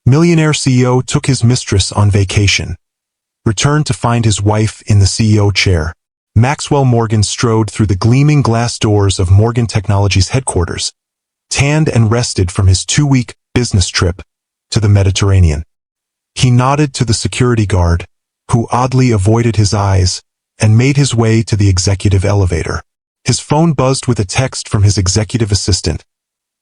Millionaire CEO took his mistress on vacation. Returned to find his wife in the CEO chair. Maxwell Morgan strode through the gleaming glass doors of Morgan Technologies headquarters, tanned and rested from his 2-week business trip to the Mediterranean. He nodded to the security guard, who oddly avoided his eyes, and made his way to the executive elevator. His phone buzzed with a text from his executive assistant.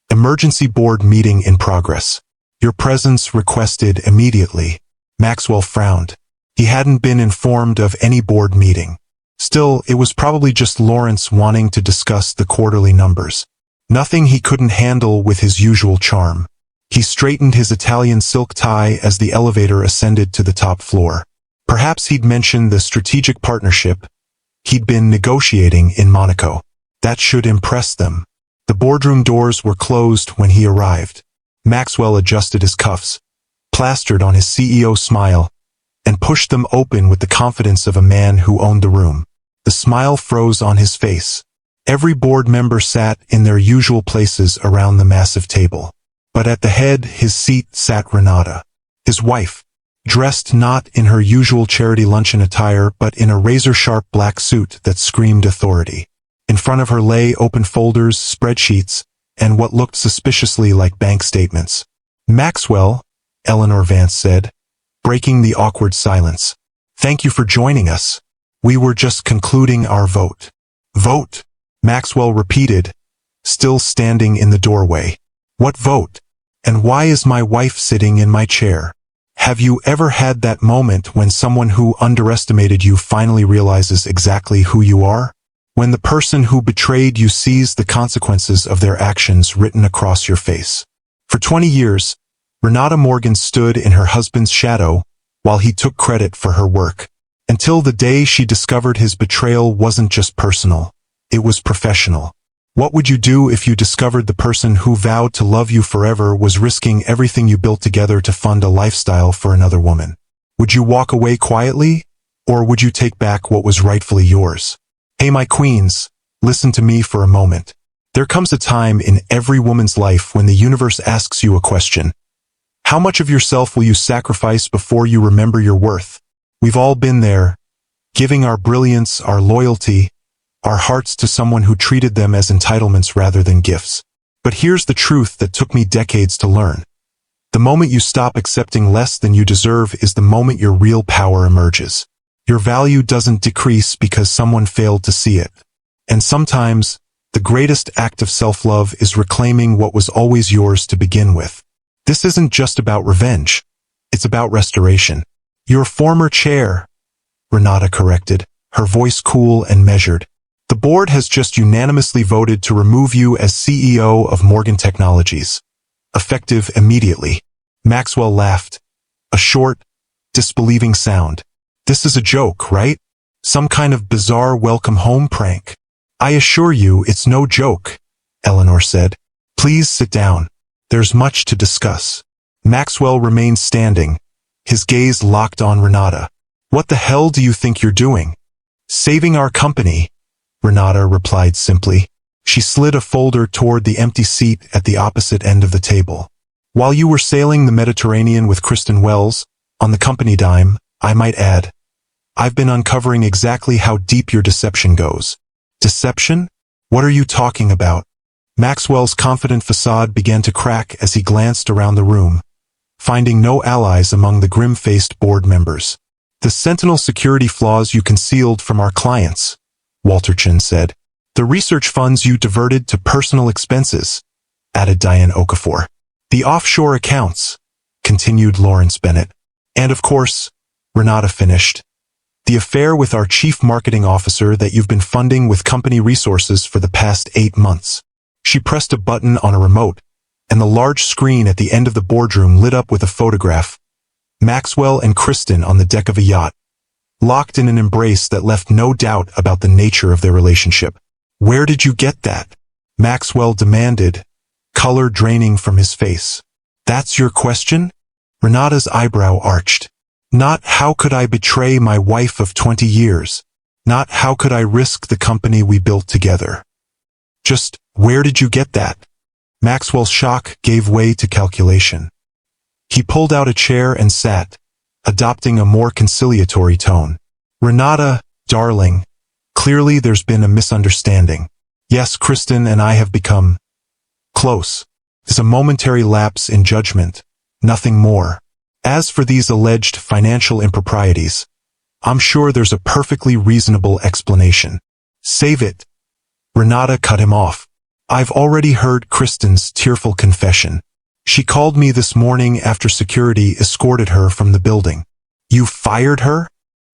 Emergency board meeting in progress. Your presence requested immediately. Maxwell frowned. He hadn't been informed of any board meeting. Still, it was probably just Lawrence wanting to discuss the quarterly numbers. Nothing he couldn't handle with his usual charm. He straightened his Italian silk tie as the elevator ascended to the top floor. Perhaps he'd mention the strategic partnership he'd been negotiating in Monaco. That should impress them. The boardroom doors were closed when he arrived. Maxwell adjusted his cuffs, plastered on his CEO smile, and pushed them open with the confidence of a man who owned the room. The smile froze on his face. Every board member sat in their usual places around the massive table. But at the head, his seat sat Renata, his wife, dressed not in her usual charity luncheon attire but in a razor-sharp black suit that screamed authority. In front of her lay open folders, spreadsheets, and what looked suspiciously like bank statements. Maxwell, Eleanor Vance said, breaking the awkward silence. Thank you for joining us. We were just concluding our vote. Vote? Maxwell repeated, still standing in the doorway. What vote? And why is my wife sitting in my chair? Have you ever had that moment when someone who underestimated you finally realizes exactly who you are? When the person who betrayed you sees the consequences of their actions written across your face. For 20 years, Renata Morgan stood in her husband's shadow while he took credit for her work. Until the day she discovered his betrayal wasn't just personal, it was professional. What would you do if you discovered the person who vowed to love you forever was risking everything you built together to fund a lifestyle for another woman? Would you walk away quietly, or would you take back what was rightfully yours? Hey my queens, listen to me for a moment. There comes a time in every woman's life when the universe asks you a question. How much of yourself will you sacrifice before you remember your worth? We've all been there, giving our brilliance, our loyalty, our hearts to someone who treated them as entitlements rather than gifts. But here's the truth that took me decades to learn. The moment you stop accepting less than you deserve is the moment your real power emerges. Your value doesn't decrease because someone failed to see it. And sometimes, the greatest act of self-love is reclaiming what was always yours to begin with. This isn't just about revenge. It's about restoration. Your former chair, Renata corrected, her voice cool and measured. The board has just unanimously voted to remove you as CEO of Morgan Technologies. Effective immediately. Maxwell laughed. A short, disbelieving sound. This is a joke, right? Some kind of bizarre welcome home prank. I assure you it's no joke, Eleanor said. Please sit down. There's much to discuss. Maxwell remained standing, his gaze locked on Renata. What the hell do you think you're doing? Saving our company, Renata replied simply. She slid a folder toward the empty seat at the opposite end of the table. While you were sailing the Mediterranean with Kristen Wells, on the company dime, I might add, I've been uncovering exactly how deep your deception goes. Deception? What are you talking about? Maxwell's confident facade began to crack as he glanced around the room, finding no allies among the grim-faced board members. The sentinel security flaws you concealed from our clients, Walter Chin said. The research funds you diverted to personal expenses, added Diane Okafor. The offshore accounts, continued Lawrence Bennett. And of course, Renata finished. The affair with our chief marketing officer that you've been funding with company resources for the past 8 months. She pressed a button on a remote, and the large screen at the end of the boardroom lit up with a photograph. Maxwell and Kristen on the deck of a yacht, locked in an embrace that left no doubt about the nature of their relationship. Where did you get that? Maxwell demanded, color draining from his face. That's your question? Renata's eyebrow arched. Not how could I betray my wife of 20 years? Not how could I risk the company we built together? Just, where did you get that? Maxwell's shock gave way to calculation. He pulled out a chair and sat, adopting a more conciliatory tone. Renata, darling, clearly there's been a misunderstanding. Yes, Kristen and I have become close. It's a momentary lapse in judgment, nothing more. As for these alleged financial improprieties, I'm sure there's a perfectly reasonable explanation. Save it. Renata cut him off. I've already heard Kristen's tearful confession. She called me this morning after security escorted her from the building. You fired her?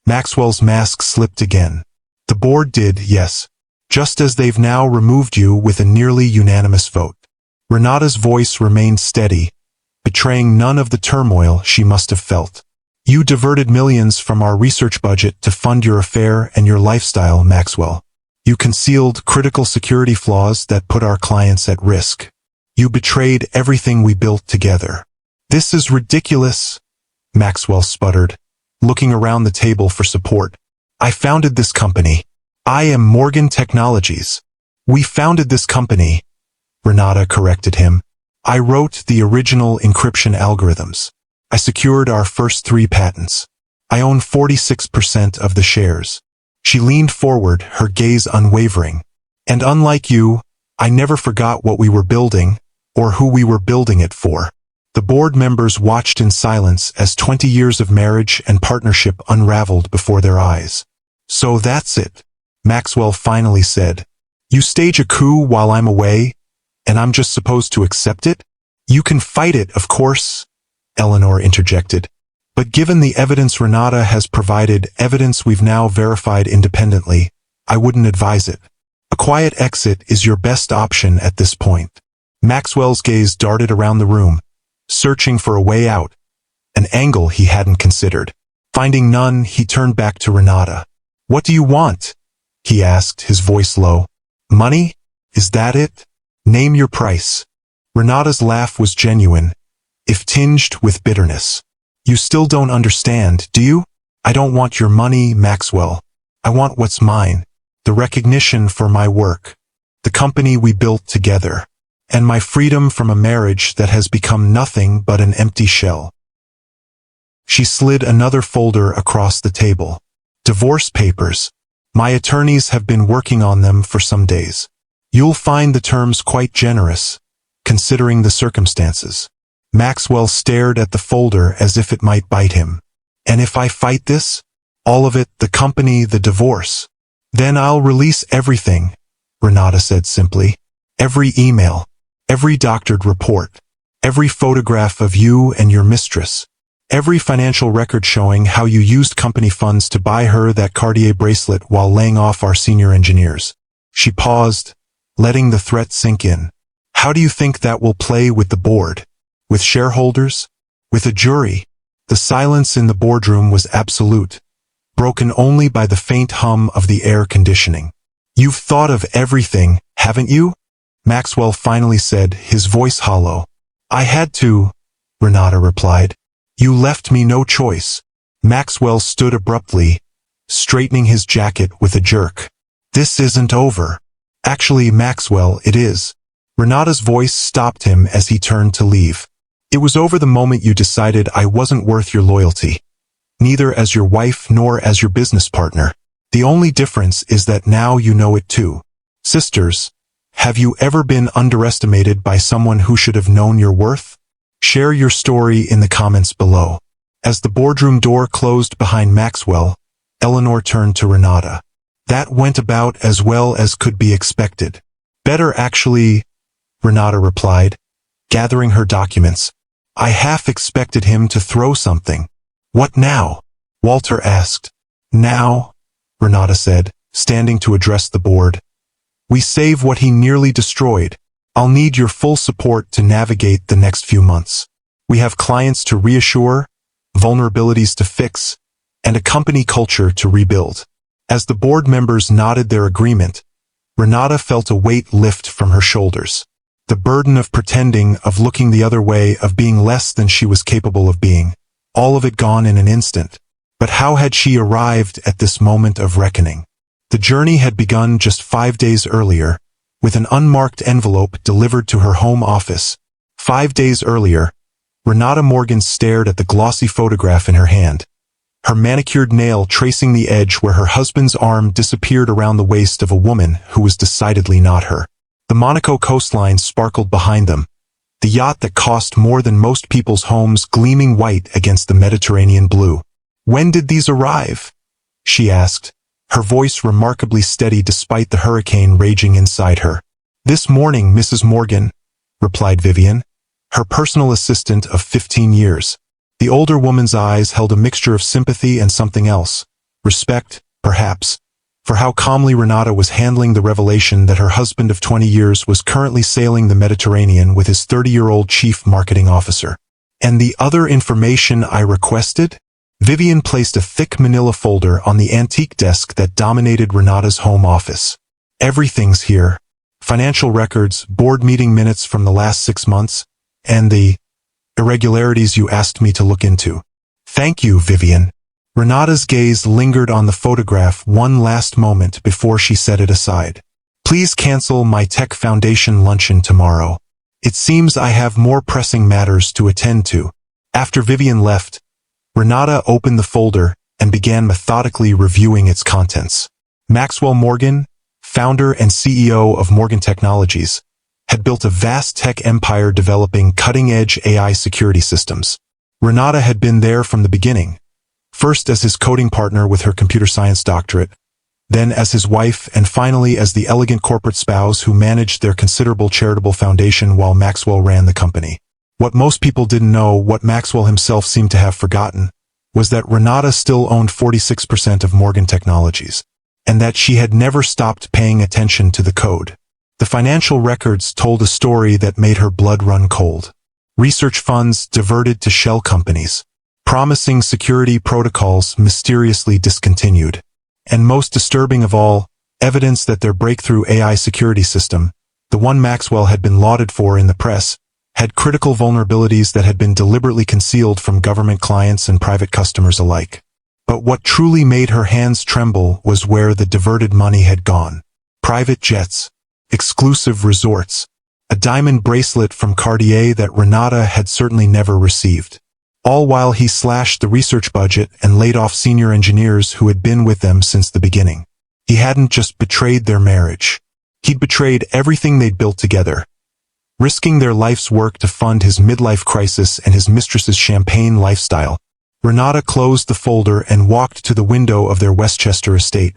Maxwell's mask slipped again. The board did, yes. Just as they've now removed you with a nearly unanimous vote. Renata's voice remained steady, betraying none of the turmoil she must have felt. You diverted millions from our research budget to fund your affair and your lifestyle, Maxwell. You concealed critical security flaws that put our clients at risk. You betrayed everything we built together. This is ridiculous, Maxwell sputtered, looking around the table for support. I founded this company. I am Morgan Technologies. We founded this company, Renata corrected him. I wrote the original encryption algorithms. I secured our first 3 patents. I own 46% of the shares. She leaned forward, her gaze unwavering. And unlike you, I never forgot what we were building, or who we were building it for. The board members watched in silence as 20 years of marriage and partnership unraveled before their eyes. So that's it, Maxwell finally said. You stage a coup while I'm away, and I'm just supposed to accept it? You can fight it, of course, Eleanor interjected. But given the evidence Renata has provided, evidence we've now verified independently, I wouldn't advise it. A quiet exit is your best option at this point. Maxwell's gaze darted around the room, searching for a way out, an angle he hadn't considered. Finding none, he turned back to Renata. What do you want? He asked, his voice low. Money? Is that it? Name your price. Renata's laugh was genuine, if tinged with bitterness. You still don't understand, do you? I don't want your money, Maxwell. I want what's mine. The recognition for my work. The company we built together. And my freedom from a marriage that has become nothing but an empty shell. She slid another folder across the table. Divorce papers. My attorneys have been working on them for some days. You'll find the terms quite generous, considering the circumstances. Maxwell stared at the folder as if it might bite him. And if I fight this? All of it, the company, the divorce. Then I'll release everything, Renata said simply. Every email, every doctored report, every photograph of you and your mistress, every financial record showing how you used company funds to buy her that Cartier bracelet while laying off our senior engineers. She paused, letting the threat sink in. How do you think that will play with the board? With shareholders? With a jury? The silence in the boardroom was absolute, broken only by the faint hum of the air conditioning. You've thought of everything, haven't you? Maxwell finally said, his voice hollow. I had to, Renata replied. You left me no choice. Maxwell stood abruptly, straightening his jacket with a jerk. This isn't over. Actually, Maxwell, it is. Renata's voice stopped him as he turned to leave. It was over the moment you decided I wasn't worth your loyalty. Neither as your wife nor as your business partner. The only difference is that now you know it too. Sisters, have you ever been underestimated by someone who should have known your worth? Share your story in the comments below. As the boardroom door closed behind Maxwell, Eleanor turned to Renata. That went about as well as could be expected. Better actually, Renata replied, gathering her documents. I half expected him to throw something. What now? Walter asked. Now, Renata said, standing to address the board. We save what he nearly destroyed. I'll need your full support to navigate the next few months. We have clients to reassure, vulnerabilities to fix, and a company culture to rebuild. As the board members nodded their agreement, Renata felt a weight lift from her shoulders. The burden of pretending, of looking the other way, of being less than she was capable of being. All of it gone in an instant. But how had she arrived at this moment of reckoning? The journey had begun just 5 days earlier, with an unmarked envelope delivered to her home office. 5 days earlier, Renata Morgan stared at the glossy photograph in her hand, her manicured nail tracing the edge where her husband's arm disappeared around the waist of a woman who was decidedly not her. The Monaco coastline sparkled behind them, the yacht that cost more than most people's homes gleaming white against the Mediterranean blue. "When did these arrive?" she asked, her voice remarkably steady despite the hurricane raging inside her. "This morning, Mrs. Morgan," replied Vivian, her personal assistant of 15 years. The older woman's eyes held a mixture of sympathy and something else, respect, perhaps, for how calmly Renata was handling the revelation that her husband of 20 years was currently sailing the Mediterranean with his 30-year-old chief marketing officer. "And the other information I requested?" Vivian placed a thick manila folder on the antique desk that dominated Renata's home office. "Everything's here. Financial records, board meeting minutes from the last 6 months, and the irregularities you asked me to look into." "Thank you, Vivian." Renata's gaze lingered on the photograph one last moment before she set it aside. "Please cancel my Tech Foundation luncheon tomorrow. It seems I have more pressing matters to attend to." After Vivian left, Renata opened the folder and began methodically reviewing its contents. Maxwell Morgan, founder and CEO of Morgan Technologies, had built a vast tech empire developing cutting-edge AI security systems. Renata had been there from the beginning, first as his coding partner with her computer science doctorate, then as his wife, and finally as the elegant corporate spouse who managed their considerable charitable foundation while Maxwell ran the company. What most people didn't know, what Maxwell himself seemed to have forgotten, was that Renata still owned 46% of Morgan Technologies, and that she had never stopped paying attention to the code. The financial records told a story that made her blood run cold. Research funds diverted to shell companies. Promising security protocols mysteriously discontinued. And most disturbing of all, evidence that their breakthrough AI security system, the one Maxwell had been lauded for in the press, had critical vulnerabilities that had been deliberately concealed from government clients and private customers alike. But what truly made her hands tremble was where the diverted money had gone. Private jets, exclusive resorts, a diamond bracelet from Cartier that Renata had certainly never received. All while he slashed the research budget and laid off senior engineers who had been with them since the beginning. He hadn't just betrayed their marriage. He'd betrayed everything they'd built together, risking their life's work to fund his midlife crisis and his mistress's champagne lifestyle. Renata closed the folder and walked to the window of their Westchester estate,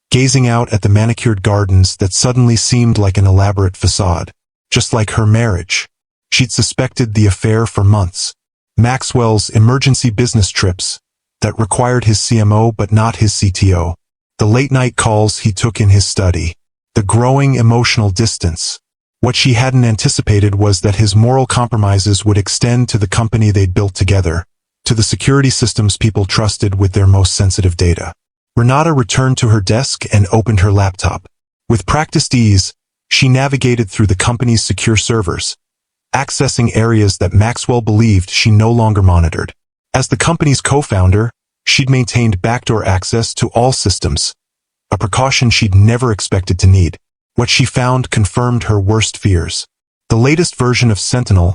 gazing out at the manicured gardens that suddenly seemed like an elaborate facade, just like her marriage. She'd suspected the affair for months. Maxwell's emergency business trips that required his CMO but not his CTO. The late-night calls he took in his study. The growing emotional distance. What she hadn't anticipated was that his moral compromises would extend to the company they'd built together, to the security systems people trusted with their most sensitive data. Renata returned to her desk and opened her laptop. With practiced ease, she navigated through the company's secure servers, accessing areas that Maxwell believed she no longer monitored. As the company's co-founder, she'd maintained backdoor access to all systems, a precaution she'd never expected to need. What she found confirmed her worst fears. The latest version of Sentinel,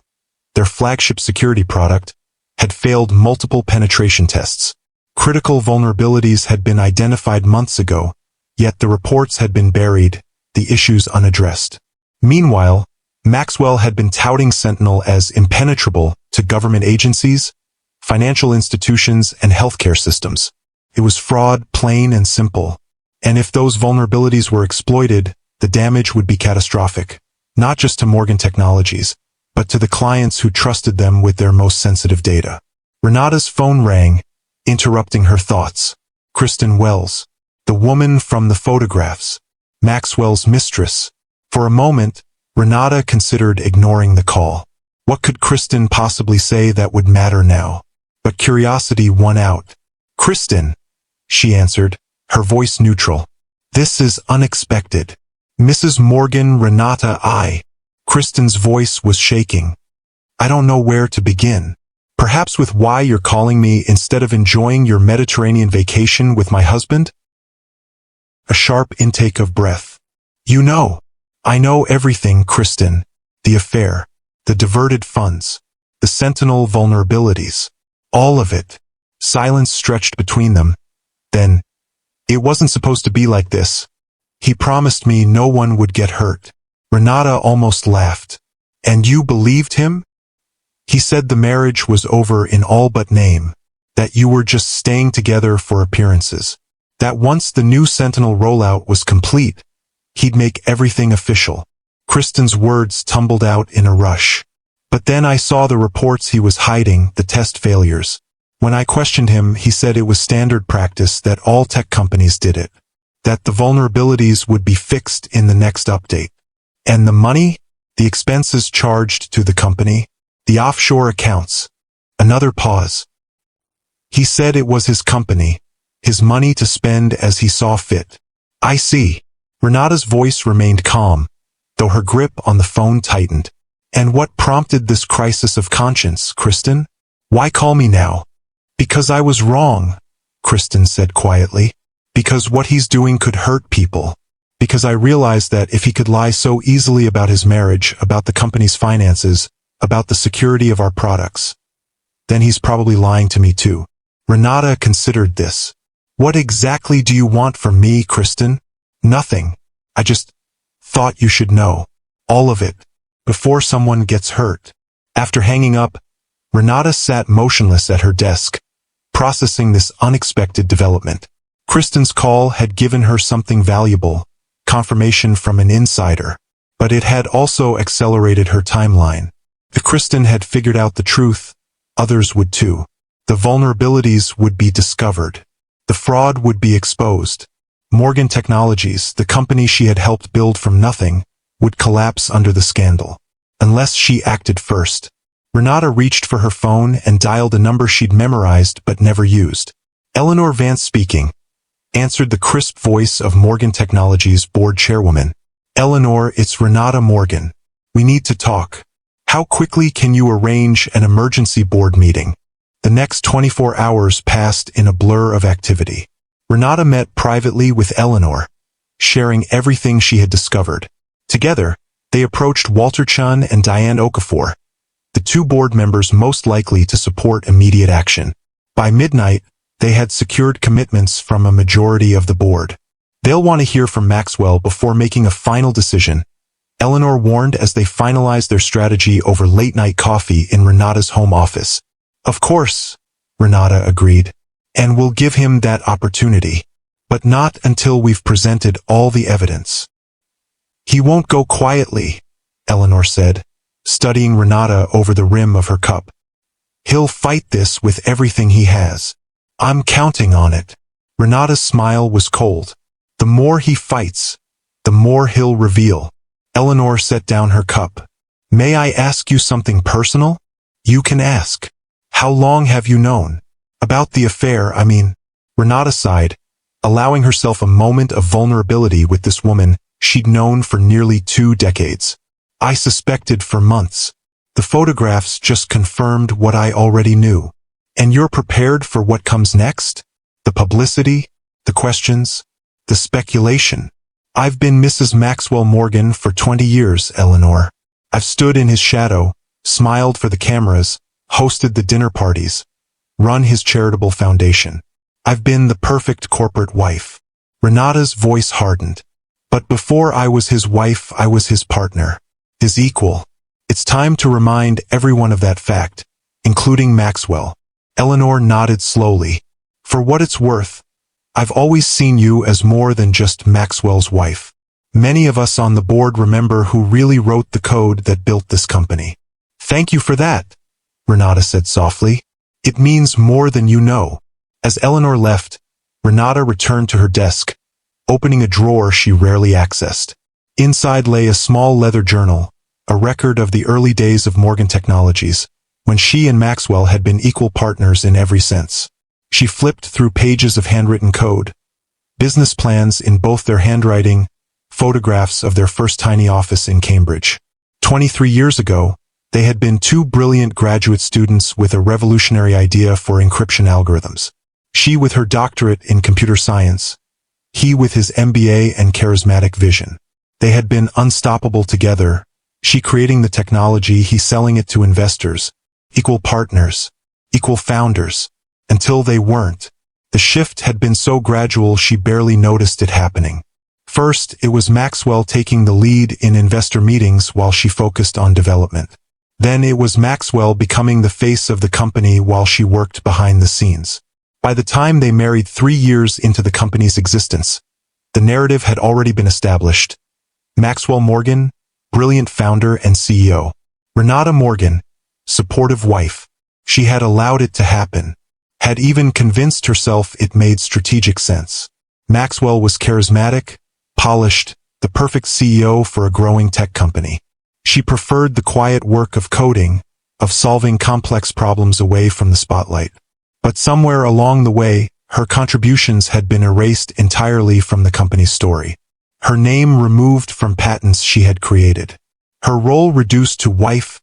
their flagship security product, had failed multiple penetration tests. Critical vulnerabilities had been identified months ago, yet the reports had been buried, the issues unaddressed. Meanwhile, Maxwell had been touting Sentinel as impenetrable to government agencies, financial institutions, and healthcare systems. It was fraud, plain and simple. And if those vulnerabilities were exploited, the damage would be catastrophic, not just to Morgan Technologies, but to the clients who trusted them with their most sensitive data. Renata's phone rang, interrupting her thoughts. Kristen Wells, the woman from the photographs, Maxwell's mistress. For a moment, Renata considered ignoring the call. What could Kristen possibly say that would matter now? But curiosity won out. "Kristen," she answered, her voice neutral. "This is unexpected." "Mrs. Morgan, Renata, Kristen's voice was shaking. "I don't know where to begin. Perhaps with why you're calling me instead of enjoying your Mediterranean vacation with my husband?" A sharp intake of breath. "You know. I know everything, Kristen. The affair. The diverted funds. the Sentinel vulnerabilities. All of it. Silence stretched between them. Then, "It wasn't supposed to be like this. He promised me no one would get hurt." Renata almost laughed. "And you believed him? He said the marriage was over in all but name, that you were just staying together for appearances, that once the new Sentinel rollout was complete, he'd make everything official." Kristen's words tumbled out in a rush. "But then I saw the reports he was hiding, the test failures. When I questioned him, he said it was standard practice, that all tech companies did it, that the vulnerabilities would be fixed in the next update. And the money? The expenses charged to the company? The offshore accounts?" Another pause. "He said it was his company, his money to spend as he saw fit." "I see." Renata's voice remained calm, though her grip on the phone tightened. "And what prompted this crisis of conscience, Kristen? Why call me now?" "Because I was wrong," Kristen said quietly. "Because what he's doing could hurt people. Because I realized that if he could lie so easily about his marriage, about the company's finances, about the security of our products, then he's probably lying to me too." Renata considered this. "What exactly do you want from me, Kristen?" "Nothing. I just thought you should know. All of it. Before someone gets hurt." After hanging up, Renata sat motionless at her desk, processing this unexpected development. Kristen's call had given her something valuable, confirmation from an insider, but it had also accelerated her timeline. If Kristen had figured out the truth, others would too. The vulnerabilities would be discovered. The fraud would be exposed. Morgan Technologies, the company she had helped build from nothing, would collapse under the scandal. Unless she acted first. Renata reached for her phone and dialed a number she'd memorized but never used. "Eleanor Vance speaking," answered the crisp voice of Morgan Technologies' board chairwoman. "Eleanor, it's Renata Morgan. We need to talk. How quickly can you arrange an emergency board meeting?" The next 24 hours passed in a blur of activity. Renata met privately with Eleanor, sharing everything she had discovered. Together, they approached Walter Chun and Diane Okafor, the two board members most likely to support immediate action. By midnight, they had secured commitments from a majority of the board. "They'll want to hear from Maxwell before making a final decision," Eleanor warned as they finalized their strategy over late-night coffee in Renata's home office. "Of course," Renata agreed. "And we'll give him that opportunity. But not until we've presented all the evidence." "He won't go quietly," Eleanor said, studying Renata over the rim of her cup. "He'll fight this with everything he has. I'm counting on it." Renata's smile was cold. "The more he fights, the more he'll reveal." Eleanor set down her cup. "May I ask you something personal?" "You can ask. How long have you known?" "About the affair, I mean." Renata sighed, allowing herself a moment of vulnerability with this woman she'd known for nearly 2 decades. "I suspected for months. The photographs just confirmed what I already knew." "And you're prepared for what comes next? The publicity, the questions, the speculation?" "I've been Mrs. Maxwell Morgan for 20 years, Eleanor. I've stood in his shadow, smiled for the cameras, hosted the dinner parties, run his charitable foundation. I've been the perfect corporate wife." Renata's voice hardened. "But before I was his wife, I was his partner, his equal. It's time to remind everyone of that fact, including Maxwell." Eleanor nodded slowly. "For what it's worth, I've always seen you as more than just Maxwell's wife. Many of us on the board remember who really wrote the code that built this company." "Thank you for that," Renata said softly. "It means more than you know." As Eleanor left, Renata returned to her desk, opening a drawer she rarely accessed. Inside lay a small leather journal, a record of the early days of Morgan Technologies, when she and Maxwell had been equal partners in every sense. She flipped through pages of handwritten code, business plans in both their handwriting, photographs of their first tiny office in Cambridge. 23 years ago, they had been 2 brilliant graduate students with a revolutionary idea for encryption algorithms. She with her doctorate in computer science, he with his MBA and charismatic vision. They had been unstoppable together, she creating the technology, he selling it to investors, equal partners, equal founders, until they weren't. The shift had been so gradual she barely noticed it happening. First, it was Maxwell taking the lead in investor meetings while she focused on development. Then it was Maxwell becoming the face of the company while she worked behind the scenes. By the time they married 3 years into the company's existence, the narrative had already been established. Maxwell Morgan, brilliant founder and CEO. Renata Morgan, supportive wife. She had allowed it to happen, had even convinced herself it made strategic sense. Maxwell was charismatic, polished, the perfect CEO for a growing tech company. She preferred the quiet work of coding, of solving complex problems away from the spotlight. But somewhere along the way, her contributions had been erased entirely from the company's story. Her name removed from patents she had created. Her role reduced to wife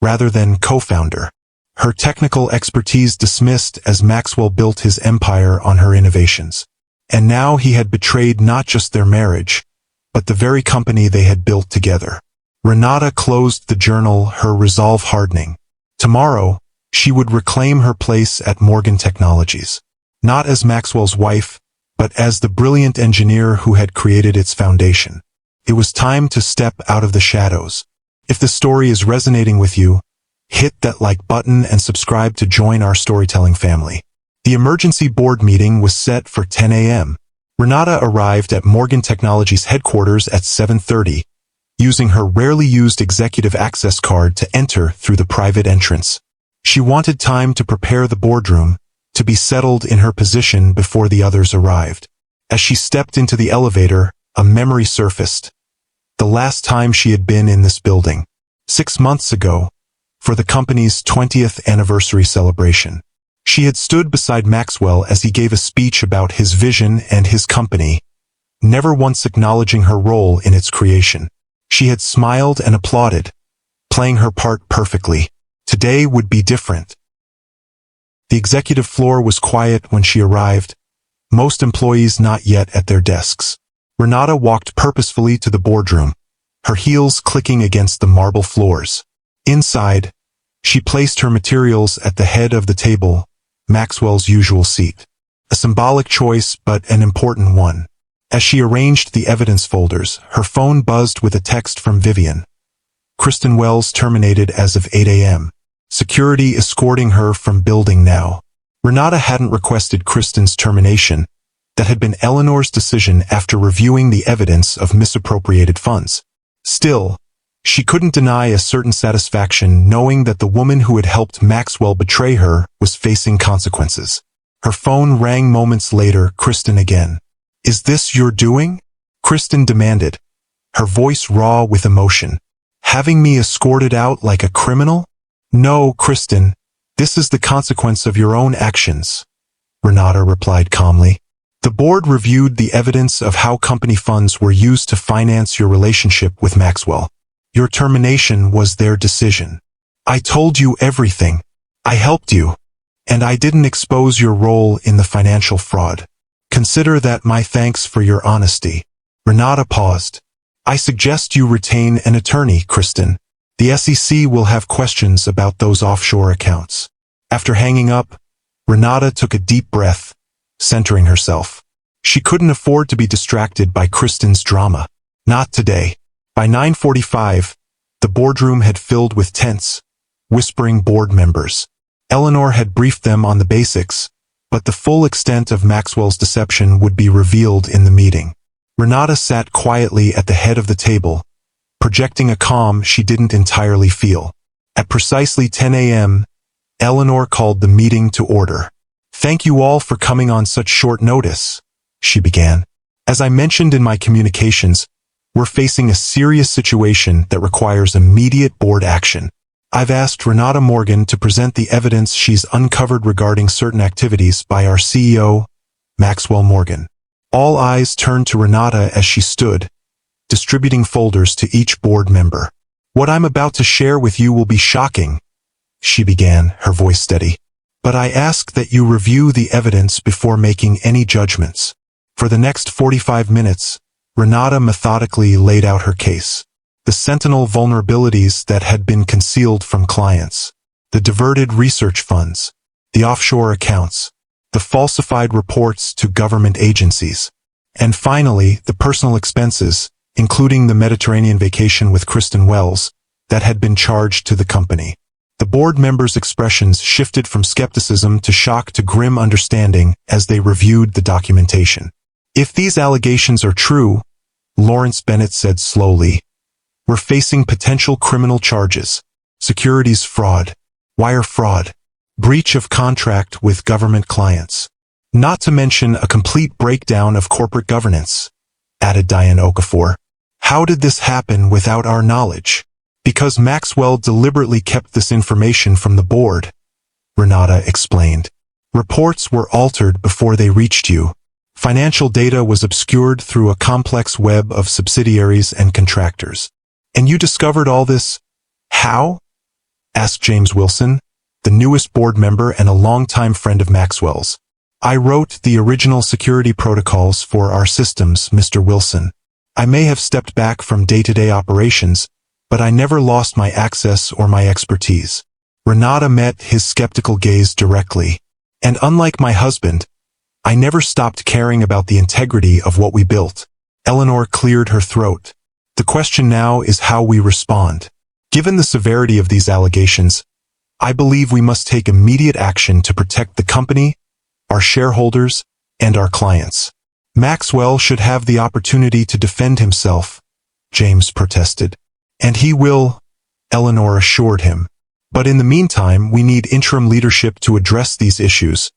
rather than co-founder. Her technical expertise dismissed as Maxwell built his empire on her innovations. And now he had betrayed not just their marriage, but the very company they had built together. Renata closed the journal, her resolve hardening. Tomorrow, she would reclaim her place at Morgan Technologies. Not as Maxwell's wife, but as the brilliant engineer who had created its foundation. It was time to step out of the shadows. If the story is resonating with you, hit that like button and subscribe to join our storytelling family. The emergency board meeting was set for 10 a.m. Renata arrived at Morgan Technologies headquarters at 7:30, using her rarely used executive access card to enter through the private entrance. She wanted time to prepare the boardroom, to be settled in her position before the others arrived. As she stepped into the elevator, a memory surfaced. The last time she had been in this building. 6 months ago, for the company's 20th anniversary celebration. She had stood beside Maxwell as he gave a speech about his vision and his company, never once acknowledging her role in its creation. She had smiled and applauded, playing her part perfectly. Today would be different. The executive floor was quiet when she arrived, most employees not yet at their desks. Renata walked purposefully to the boardroom, her heels clicking against the marble floors. Inside, she placed her materials at the head of the table, Maxwell's usual seat. A symbolic choice, but an important one. As she arranged the evidence folders, her phone buzzed with a text from Vivian. Kristen Wells terminated as of 8 a.m. Security escorting her from building now. Renata hadn't requested Kristen's termination. That had been Eleanor's decision after reviewing the evidence of misappropriated funds. Still, she couldn't deny a certain satisfaction knowing that the woman who had helped Maxwell betray her was facing consequences. Her phone rang moments later, Kristen again. "Is this your doing?" Kristen demanded, her voice raw with emotion. "Having me escorted out like a criminal?" "No, Kristen, this is the consequence of your own actions," Renata replied calmly. "The board reviewed the evidence of how company funds were used to finance your relationship with Maxwell. Your termination was their decision. I told you everything. I helped you. And I didn't expose your role in the financial fraud. Consider that my thanks for your honesty." Renata paused. "I suggest you retain an attorney, Kristen. The SEC will have questions about those offshore accounts." After hanging up, Renata took a deep breath, centering herself. She couldn't afford to be distracted by Kristen's drama. Not today. By 9:45, the boardroom had filled with tense, whispering board members. Eleanor had briefed them on the basics, but the full extent of Maxwell's deception would be revealed in the meeting. Renata sat quietly at the head of the table, projecting a calm she didn't entirely feel. At precisely 10 a.m., Eleanor called the meeting to order. "Thank you all for coming on such short notice," she began. "As I mentioned in my communications, we're facing a serious situation that requires immediate board action. I've asked Renata Morgan to present the evidence she's uncovered regarding certain activities by our CEO, Maxwell Morgan." All eyes turned to Renata as she stood, distributing folders to each board member. "What I'm about to share with you will be shocking," she began, her voice steady. "But I ask that you review the evidence before making any judgments." For the next 45 minutes, Renata methodically laid out her case. The sentinel vulnerabilities that had been concealed from clients. The the diverted research funds, the offshore accounts, the falsified reports to government agencies, and finally, the personal expenses, including the Mediterranean vacation with Kristen Wells, that had been charged to the company. The board members' expressions shifted from skepticism to shock to grim understanding as they reviewed the documentation. If these allegations are true, Lawrence Bennett said slowly, we're facing potential criminal charges, securities fraud, wire fraud, breach of contract with government clients, not to mention a complete breakdown of corporate governance, added Diane Okafor. How did this happen without our knowledge? Because Maxwell deliberately kept this information from the board, Renata explained. Reports were altered before they reached you. Financial data was obscured through a complex web of subsidiaries and contractors. And you discovered all this? How? Asked James Wilson, the newest board member and a longtime friend of Maxwell's. I wrote the original security protocols for our systems, Mr. Wilson. I may have stepped back from day-to-day operations, but I never lost my access or my expertise. Renata met his skeptical gaze directly. And unlike my husband, I never stopped caring about the integrity of what we built. Eleanor cleared her throat. The question now is how we respond. Given the severity of these allegations, I believe we must take immediate action to protect the company, our shareholders, and our clients. Maxwell should have the opportunity to defend himself, James protested. And he will, Eleanor assured him. But in the meantime, we need interim leadership to address these issues,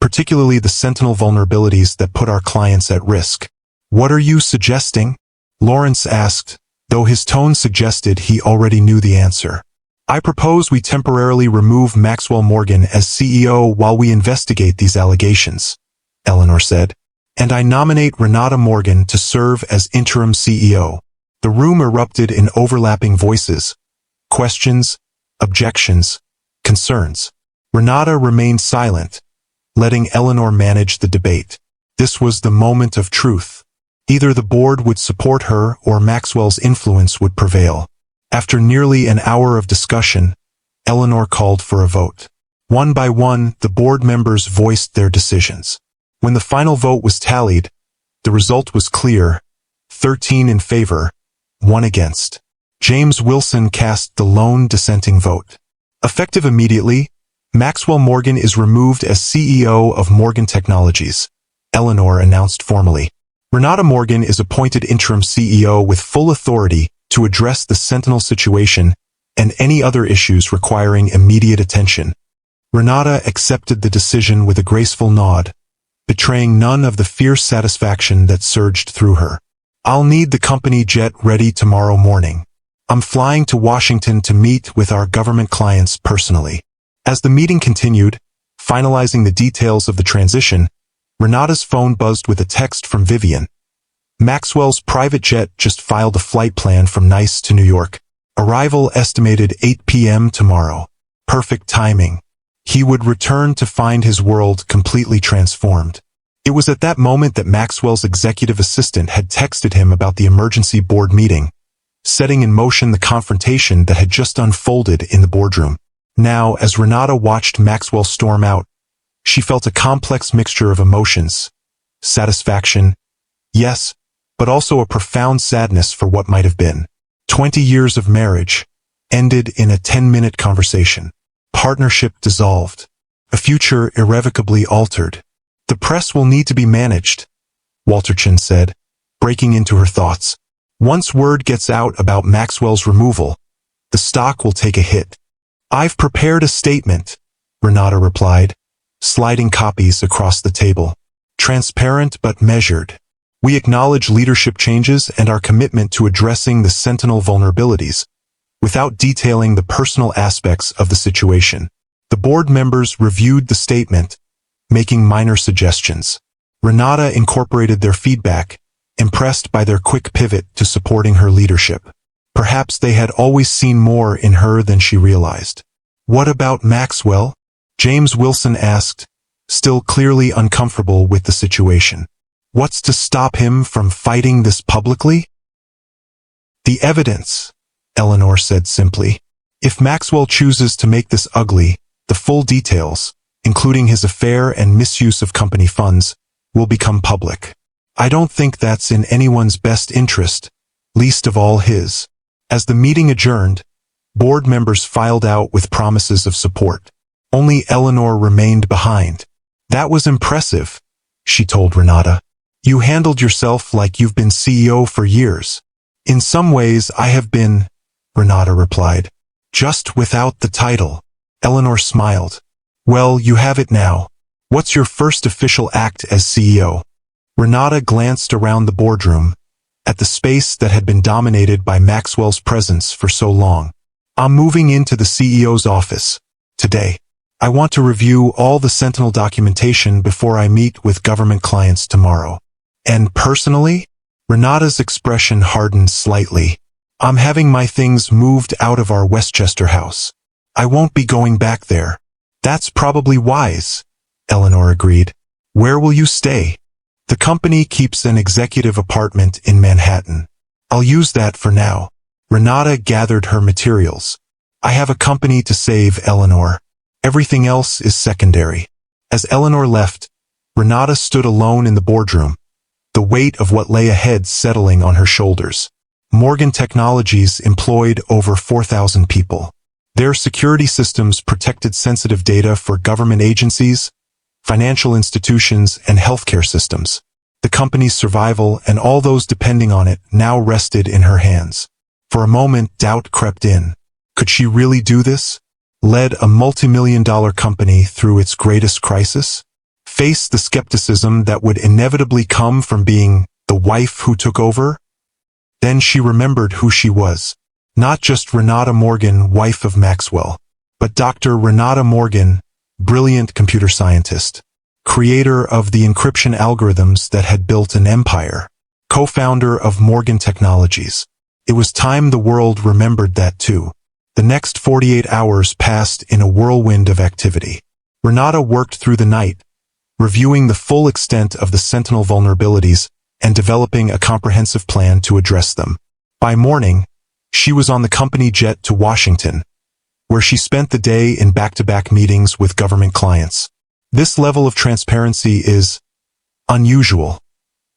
particularly the sentinel vulnerabilities that put our clients at risk. What are you suggesting? Lawrence asked, though his tone suggested he already knew the answer. I propose we temporarily remove Maxwell Morgan as CEO while we investigate these allegations, Eleanor said. And I nominate Renata Morgan to serve as interim CEO. The room erupted in overlapping voices, questions, objections, concerns. Renata remained silent, letting Eleanor manage the debate. This was the moment of truth. Either the board would support her or Maxwell's influence would prevail. After nearly an hour of discussion, Eleanor called for a vote. One by one, the board members voiced their decisions. When the final vote was tallied, the result was clear, 13 in favor, 1 against. James Wilson cast the lone dissenting vote. Effective immediately, Maxwell Morgan is removed as CEO of Morgan Technologies, Eleanor announced formally. Renata Morgan is appointed interim CEO with full authority to address the Sentinel situation and any other issues requiring immediate attention. Renata accepted the decision with a graceful nod, betraying none of the fierce satisfaction that surged through her. I'll need the company jet ready tomorrow morning. I'm flying to Washington to meet with our government clients personally. As the meeting continued, finalizing the details of the transition, Renata's phone buzzed with a text from Vivian. Maxwell's private jet just filed a flight plan from Nice to New York. Arrival estimated 8 p.m. tomorrow. Perfect timing. He would return to find his world completely transformed. It was at that moment that Maxwell's executive assistant had texted him about the emergency board meeting, setting in motion the confrontation that had just unfolded in the boardroom. Now, as Renata watched Maxwell storm out, she felt a complex mixture of emotions. Satisfaction, yes, but also a profound sadness for what might have been. 20 years of marriage ended in a 10-minute conversation. Partnership dissolved. A future irrevocably altered. The press will need to be managed, Walterchin said, breaking into her thoughts. Once word gets out about Maxwell's removal, the stock will take a hit. I've prepared a statement, Renata replied, sliding copies across the table. Transparent but measured. We acknowledge leadership changes and our commitment to addressing the Sentinel vulnerabilities, without detailing the personal aspects of the situation. The board members reviewed the statement, making minor suggestions. Renata incorporated their feedback, impressed by their quick pivot to supporting her leadership. Perhaps they had always seen more in her than she realized. What about Maxwell? James Wilson asked, still clearly uncomfortable with the situation. What's to stop him from fighting this publicly? The evidence, Eleanor said simply. If Maxwell chooses to make this ugly, the full details, including his affair and misuse of company funds, will become public. I don't think that's in anyone's best interest, least of all his. As the meeting adjourned, board members filed out with promises of support. Only Eleanor remained behind. That was impressive, she told Renata. You handled yourself like you've been CEO for years. In some ways I have been, Renata replied. Just without the title. Eleanor smiled. Well, you have it now. What's your first official act as CEO? Renata glanced around the boardroom, at the space that had been dominated by Maxwell's presence for so long. I'm moving into the CEO's office today. I want to review all the Sentinel documentation before I meet with government clients tomorrow. And personally? Renata's expression hardened slightly. I'm having my things moved out of our Westchester house. I won't be going back there. That's probably wise, Eleanor agreed. Where will you stay? The company keeps an executive apartment in Manhattan. I'll use that for now. Renata gathered her materials. I have a company to save, Eleanor. Everything else is secondary. As Eleanor left, Renata stood alone in the boardroom, the weight of what lay ahead settling on her shoulders. Morgan Technologies employed over 4,000 people. Their security systems protected sensitive data for government agencies, financial institutions, and healthcare systems. The company's survival and all those depending on it now rested in her hands. For a moment, doubt crept in. Could she really do this? Lead a multi-million-dollar company through its greatest crisis? Face the skepticism that would inevitably come from being the wife who took over? Then she remembered who she was. Not just Renata Morgan, wife of Maxwell, but Dr. Renata Morgan, brilliant computer scientist, creator of the encryption algorithms that had built an empire, co-founder of Morgan Technologies. It was time the world remembered that too. The next 48 hours passed in a whirlwind of activity. Renata worked through the night, reviewing the full extent of the Sentinel vulnerabilities and developing a comprehensive plan to address them. By morning, she was on the company jet to Washington, where she spent the day in back-to-back meetings with government clients. This level of transparency is unusual,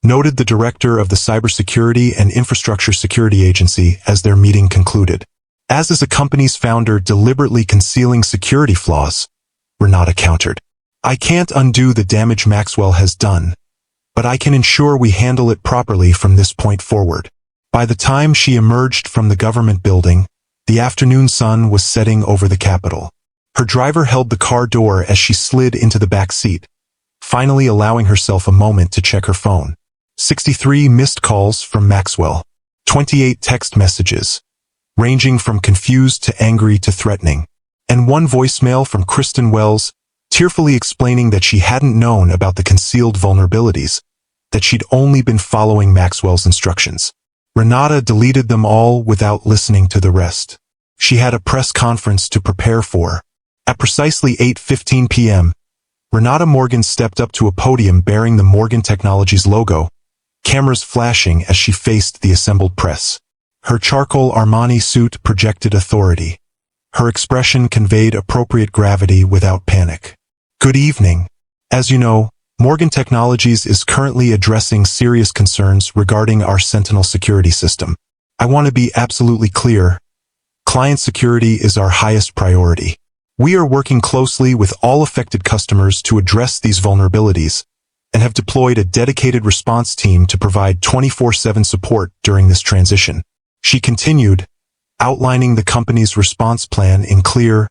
noted the director of the Cybersecurity and Infrastructure Security Agency as their meeting concluded. As is a company's founder deliberately concealing security flaws, Renata countered. I can't undo the damage Maxwell has done, but I can ensure we handle it properly from this point forward. By the time she emerged from the government building, the afternoon sun was setting over the Capitol. Her driver held the car door as she slid into the back seat, finally allowing herself a moment to check her phone. 63 missed calls from Maxwell, 28 text messages, ranging from confused to angry to threatening, and one voicemail from Kristen Wells, tearfully explaining that she hadn't known about the concealed vulnerabilities, that she'd only been following Maxwell's instructions. Renata deleted them all without listening to the rest. She had a press conference to prepare for. At precisely 8:15 p.m., Renata Morgan stepped up to a podium bearing the Morgan Technologies logo, cameras flashing as she faced the assembled press. Her charcoal Armani suit projected authority. Her expression conveyed appropriate gravity without panic. Good evening. As you know, Morgan Technologies is currently addressing serious concerns regarding our Sentinel security system. I want to be absolutely clear. Client security is our highest priority. We are working closely with all affected customers to address these vulnerabilities and have deployed a dedicated response team to provide 24/7 support during this transition. She continued, outlining the company's response plan in clear,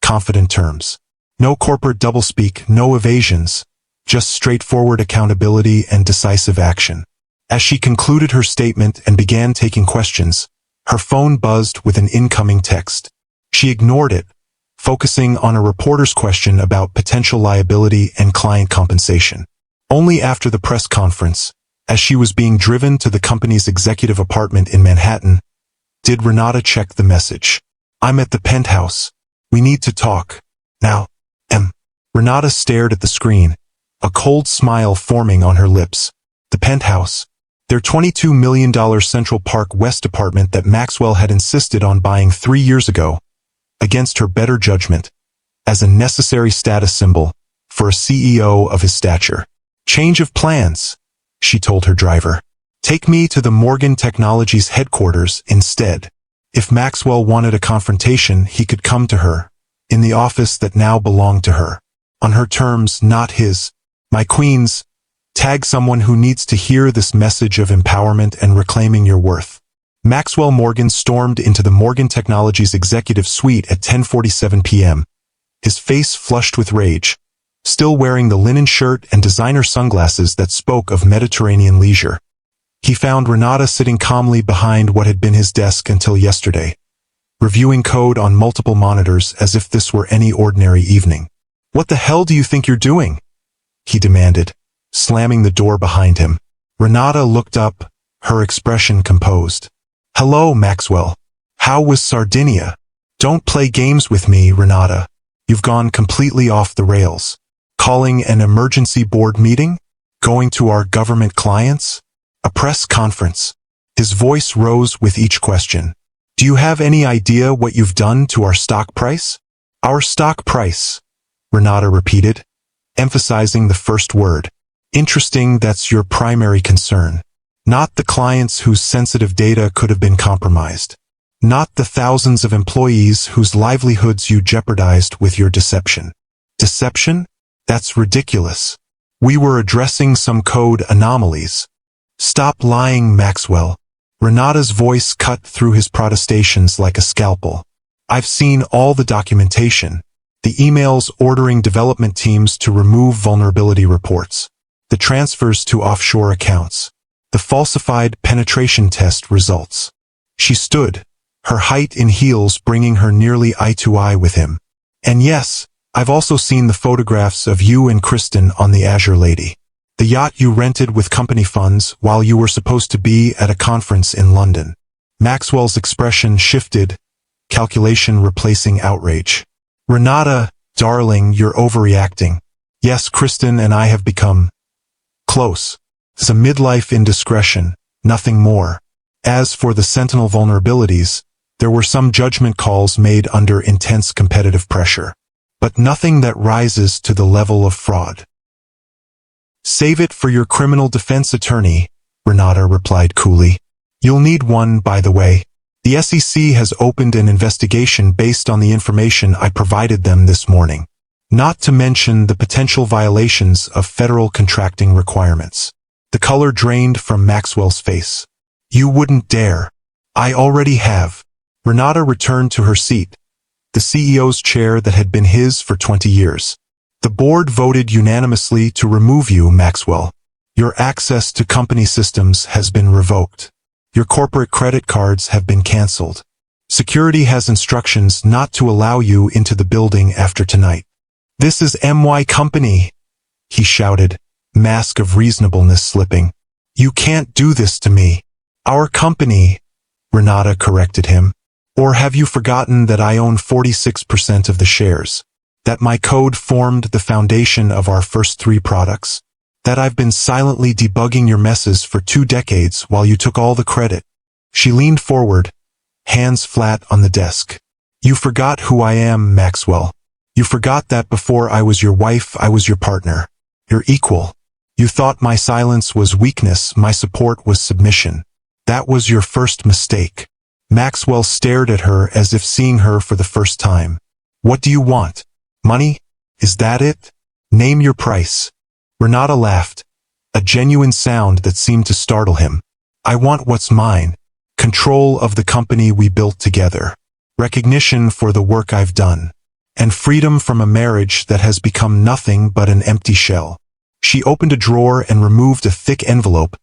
confident terms. No corporate doublespeak, no evasions, just straightforward accountability and decisive action. As she concluded her statement and began taking questions, her phone buzzed with an incoming text. She ignored it, focusing on a reporter's question about potential liability and client compensation. Only after the press conference, as she was being driven to the company's executive apartment in Manhattan, did Renata check the message. I'm at the penthouse. We need to talk. Now. Renata stared at the screen, a cold smile forming on her lips. The penthouse. Their $22 million Central Park West apartment that Maxwell had insisted on buying 3 years ago, against her better judgment, as a necessary status symbol for a CEO of his stature. Change of plans, she told her driver. Take me to the Morgan Technologies headquarters instead. If Maxwell wanted a confrontation, he could come to her, in the office that now belonged to her. On her terms, not his. My queens, tag someone who needs to hear this message of empowerment and reclaiming your worth. Maxwell Morgan stormed into the Morgan Technologies executive suite at 10:47 p.m., his face flushed with rage, still wearing the linen shirt and designer sunglasses that spoke of Mediterranean leisure. He found Renata sitting calmly behind what had been his desk until yesterday, reviewing code on multiple monitors as if this were any ordinary evening. What the hell do you think you're doing? He demanded, slamming the door behind him. Renata looked up, her expression composed. Hello, Maxwell. How was Sardinia? Don't play games with me, Renata. You've gone completely off the rails. Calling an emergency board meeting? Going to our government clients? A press conference. His voice rose with each question. Do you have any idea what you've done to our stock price? Our stock price, Renata repeated, emphasizing the first word. Interesting, that's your primary concern. Not the clients whose sensitive data could have been compromised. Not the thousands of employees whose livelihoods you jeopardized with your deception. Deception? That's ridiculous. We were addressing some code anomalies. Stop lying, Maxwell. Renata's voice cut through his protestations like a scalpel. I've seen all the documentation. The emails ordering development teams to remove vulnerability reports. The transfers to offshore accounts. The falsified penetration test results. She stood, her height in heels bringing her nearly eye to eye with him. And yes, I've also seen the photographs of you and Kristen on the Azure Lady. The yacht you rented with company funds while you were supposed to be at a conference in London. Maxwell's expression shifted, calculation replacing outrage. Renata, darling, you're overreacting. Yes, Kristen and I have become close. It's a midlife indiscretion, nothing more. As for the Sentinel vulnerabilities, there were some judgment calls made under intense competitive pressure, but nothing that rises to the level of fraud. Save it for your criminal defense attorney, Renata replied coolly. You'll need one, by the way. The SEC has opened an investigation based on the information I provided them this morning, not to mention the potential violations of federal contracting requirements. The color drained from Maxwell's face. You wouldn't dare. I already have. Renata returned to her seat, the CEO's chair that had been his for 20 years. The board voted unanimously to remove you, Maxwell. Your access to company systems has been revoked. Your corporate credit cards have been canceled. Security has instructions not to allow you into the building after tonight. This is my company, he shouted, mask of reasonableness slipping. You can't do this to me. Our company, Renata corrected him. Or have you forgotten that I own 46% of the shares? That my code formed the foundation of our first 3 products? That I've been silently debugging your messes for 2 decades while you took all the credit? She leaned forward, hands flat on the desk. You forgot who I am, Maxwell. You forgot that before I was your wife, I was your partner, your equal. You thought my silence was weakness, my support was submission. That was your first mistake. Maxwell stared at her as if seeing her for the first time. What do you want? Money? Is that it? Name your price. Renata laughed, a genuine sound that seemed to startle him. I want what's mine. Control of the company we built together. Recognition for the work I've done. And freedom from a marriage that has become nothing but an empty shell. She opened a drawer and removed a thick envelope,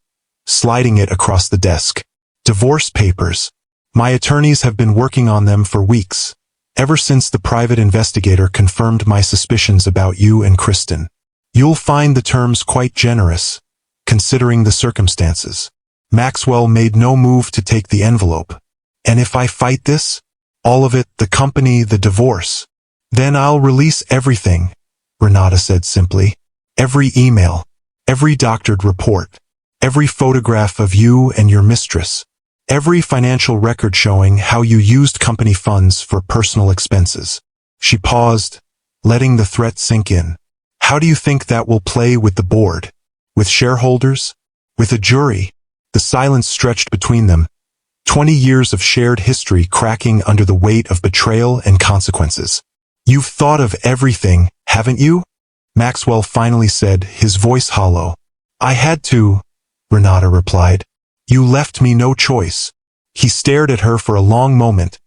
sliding it across the desk. Divorce papers. My attorneys have been working on them for weeks. Ever since the private investigator confirmed my suspicions about you and Kristen. You'll find the terms quite generous, considering the circumstances. Maxwell made no move to take the envelope. And if I fight this? All of it, the company, the divorce. Then I'll release everything, Renata said simply. Every email, every doctored report, every photograph of you and your mistress. Every financial record showing how you used company funds for personal expenses. She paused, letting the threat sink in. How do you think that will play with the board? With shareholders? With a jury? The silence stretched between them. 20 years of shared history cracking under the weight of betrayal and consequences. You've thought of everything, haven't you? Maxwell finally said, his voice hollow. I had to, Renata replied. You left me no choice. He stared at her for a long moment,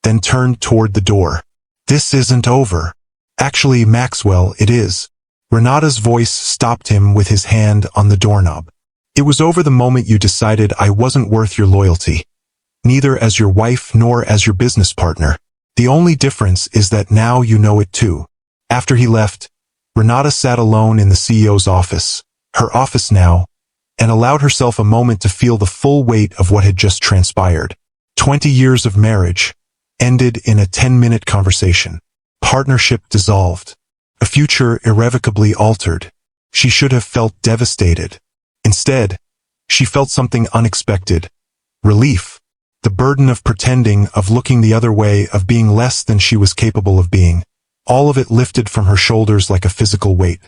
then turned toward the door. This isn't over. Actually, Maxwell, it is. Renata's voice stopped him with his hand on the doorknob. It was over the moment you decided I wasn't worth your loyalty. Neither as your wife nor as your business partner. The only difference is that now you know it too. After he left, Renata sat alone in the CEO's office, her office now, and allowed herself a moment to feel the full weight of what had just transpired. 20 years of marriage ended in a 10-minute conversation. Partnership dissolved. A future irrevocably altered. She should have felt devastated. Instead, she felt something unexpected. Relief. The burden of pretending, of looking the other way, of being less than she was capable of being. All of it lifted from her shoulders like a physical weight.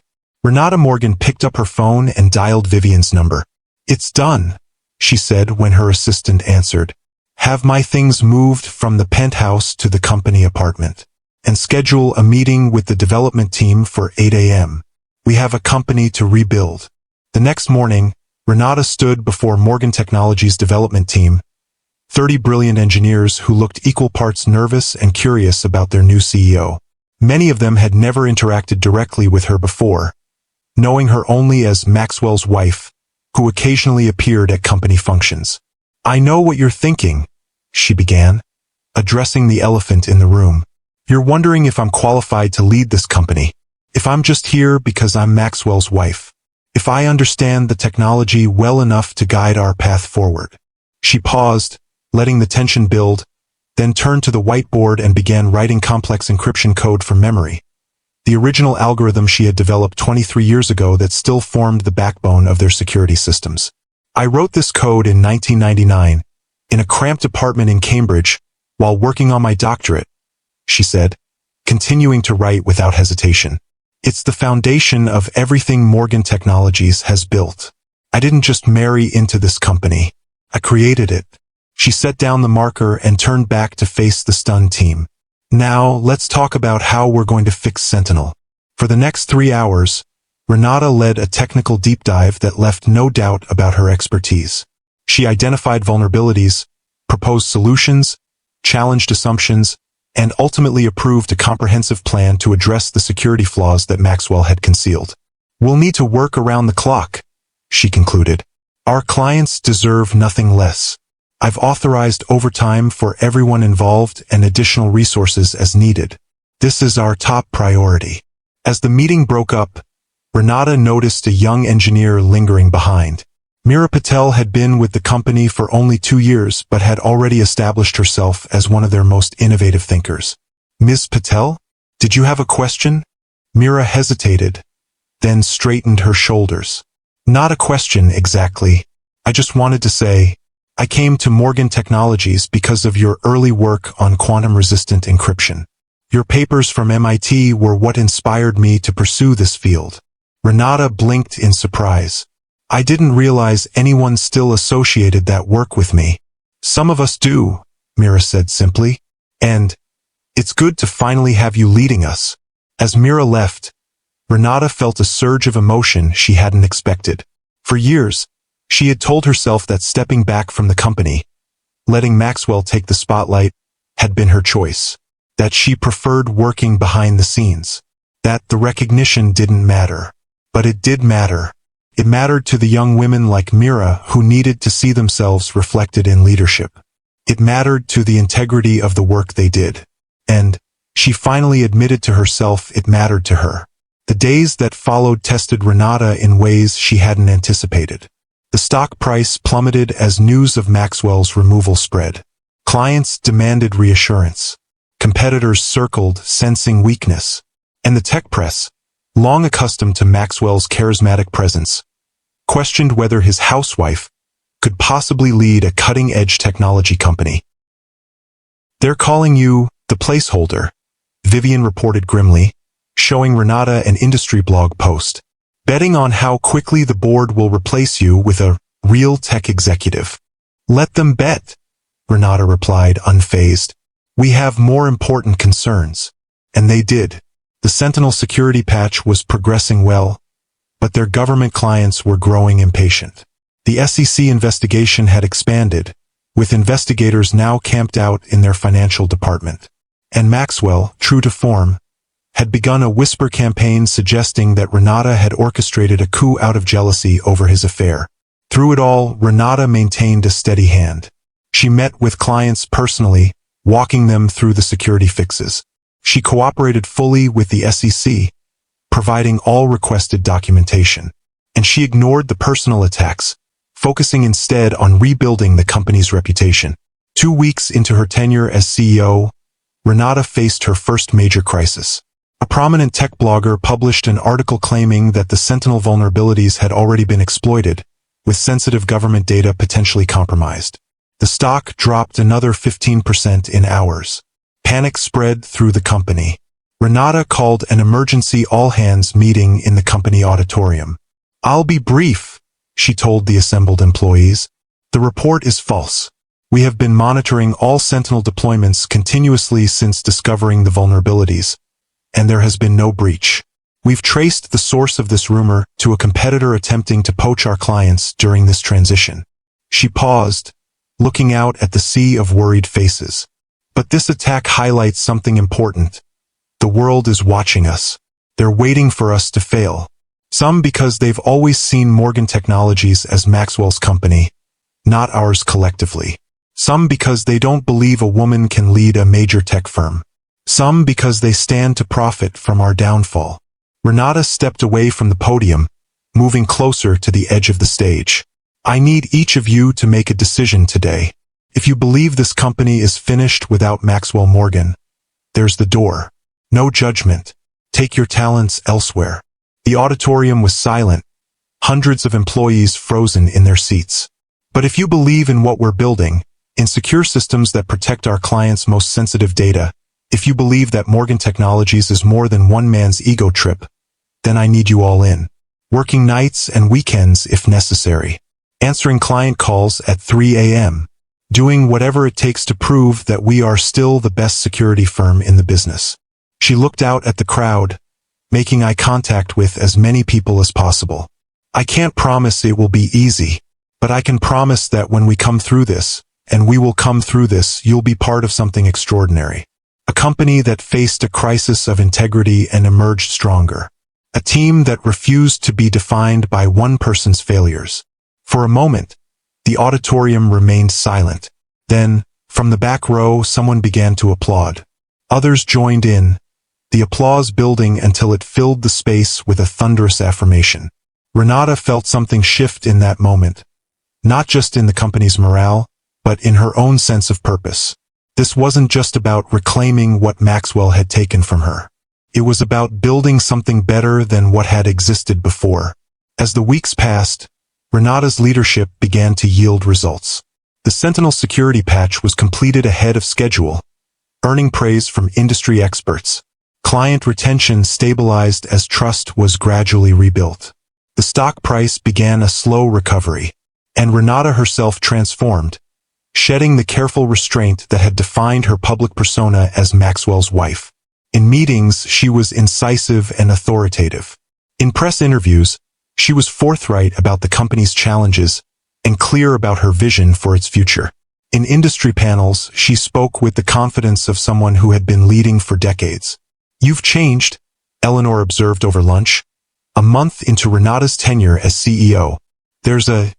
Renata Morgan picked up her phone and dialed Vivian's number. It's done, she said when her assistant answered. Have my things moved from the penthouse to the company apartment. And schedule a meeting with the development team for 8 a.m. We have a company to rebuild. The next morning, Renata stood before Morgan Technology's development team, 30 brilliant engineers who looked equal parts nervous and curious about their new CEO. Many of them had never interacted directly with her before, knowing her only as Maxwell's wife, who occasionally appeared at company functions. I know what you're thinking, she began, addressing the elephant in the room. You're wondering if I'm qualified to lead this company, if I'm just here because I'm Maxwell's wife, if I understand the technology well enough to guide our path forward. She paused, letting the tension build, then turned to the whiteboard and began writing complex encryption code from memory. The original algorithm she had developed 23 years ago that still formed the backbone of their security systems. I wrote this code in 1999, in a cramped apartment in Cambridge, while working on my doctorate, she said, continuing to write without hesitation. It's the foundation of everything Morgan Technologies has built. I didn't just marry into this company. I created it. She set down the marker and turned back to face the stunned team. Now, let's talk about how we're going to fix Sentinel. For the next 3 hours, Renata led a technical deep dive that left no doubt about her expertise. She identified vulnerabilities, proposed solutions, challenged assumptions, and ultimately approved a comprehensive plan to address the security flaws that Maxwell had concealed. We'll need to work around the clock, she concluded. Our clients deserve nothing less. I've authorized overtime for everyone involved and additional resources as needed. This is our top priority. As the meeting broke up, Renata noticed a young engineer lingering behind. Meera Patel had been with the company for only 2 years but had already established herself as one of their most innovative thinkers. Ms. Patel? Did you have a question? Meera hesitated, then straightened her shoulders. Not a question exactly. I just wanted to say, I came to Morgan Technologies because of your early work on quantum-resistant encryption. Your papers from MIT were what inspired me to pursue this field. Renata blinked in surprise. I didn't realize anyone still associated that work with me. Some of us do, Meera said simply. And it's good to finally have you leading us. As Meera left, Renata felt a surge of emotion she hadn't expected. For years, she had told herself that stepping back from the company, letting Maxwell take the spotlight, had been her choice. That she preferred working behind the scenes. That the recognition didn't matter. But it did matter. It mattered to the young women like Meera who needed to see themselves reflected in leadership. It mattered to the integrity of the work they did. And she finally admitted to herself it mattered to her. The days that followed tested Renata in ways she hadn't anticipated. The stock price plummeted as news of Maxwell's removal spread. Clients demanded reassurance. Competitors circled, sensing weakness. And the tech press, long accustomed to Maxwell's charismatic presence, questioned whether his housewife, could possibly lead a cutting-edge technology company. They're calling you the placeholder, Vivian reported grimly, showing Renata an industry blog post, betting on how quickly the board will replace you with a real tech executive. Let them bet, Renata replied, unfazed. We have more important concerns. And they did. The Sentinel security patch was progressing well, but their government clients were growing impatient. The SEC investigation had expanded, with investigators now camped out in their financial department. And Maxwell, true to form, had begun a whisper campaign suggesting that Renata had orchestrated a coup out of jealousy over his affair. Through it all, Renata maintained a steady hand. She met with clients personally, walking them through the security fixes. She cooperated fully with the SEC, providing all requested documentation. And she ignored the personal attacks, focusing instead on rebuilding the company's reputation. 2 weeks into her tenure as CEO, Renata faced her first major crisis. A prominent tech blogger published an article claiming that the Sentinel vulnerabilities had already been exploited, with sensitive government data potentially compromised. The stock dropped another 15% in hours. Panic spread through the company. Renata called an emergency all-hands meeting in the company auditorium. I'll be brief, she told the assembled employees. The report is false. We have been monitoring all Sentinel deployments continuously since discovering the vulnerabilities, and there has been no breach. We've traced the source of this rumor to a competitor attempting to poach our clients during this transition. She paused, looking out at the sea of worried faces. But this attack highlights something important. The world is watching us. They're waiting for us to fail. Some because they've always seen Morgan Technologies as Maxwell's company, not ours collectively. Some because they don't believe a woman can lead a major tech firm. Some because they stand to profit from our downfall. Renata stepped away from the podium, moving closer to the edge of the stage. I need each of you to make a decision today. If you believe this company is finished without Maxwell Morgan, there's the door. No judgment. Take your talents elsewhere. The auditorium was silent, hundreds of employees frozen in their seats. But if you believe in what we're building, in secure systems that protect our clients' most sensitive data, if you believe that Morgan Technologies is more than one man's ego trip, then I need you all in. Working nights and weekends if necessary. Answering client calls at 3 a.m. Doing whatever it takes to prove that we are still the best security firm in the business. She looked out at the crowd, making eye contact with as many people as possible. I can't promise it will be easy, but I can promise that when we come through this, and we will come through this, you'll be part of something extraordinary. A company that faced a crisis of integrity and emerged stronger. A team that refused to be defined by one person's failures. For a moment, the auditorium remained silent. Then, from the back row, someone began to applaud. Others joined in, the applause building until it filled the space with a thunderous affirmation. Renata felt something shift in that moment. Not just in the company's morale, but in her own sense of purpose. This wasn't just about reclaiming what Maxwell had taken from her. It was about building something better than what had existed before. As the weeks passed, Renata's leadership began to yield results. The Sentinel security patch was completed ahead of schedule, earning praise from industry experts. Client retention stabilized as trust was gradually rebuilt. The stock price began a slow recovery, and Renata herself transformed, shedding the careful restraint that had defined her public persona as Maxwell's wife. In meetings, she was incisive and authoritative. In press interviews, she was forthright about the company's challenges and clear about her vision for its future. In industry panels, she spoke with the confidence of someone who had been leading for decades. You've changed, Eleanor observed over lunch. A month into Renata's tenure as CEO, there's a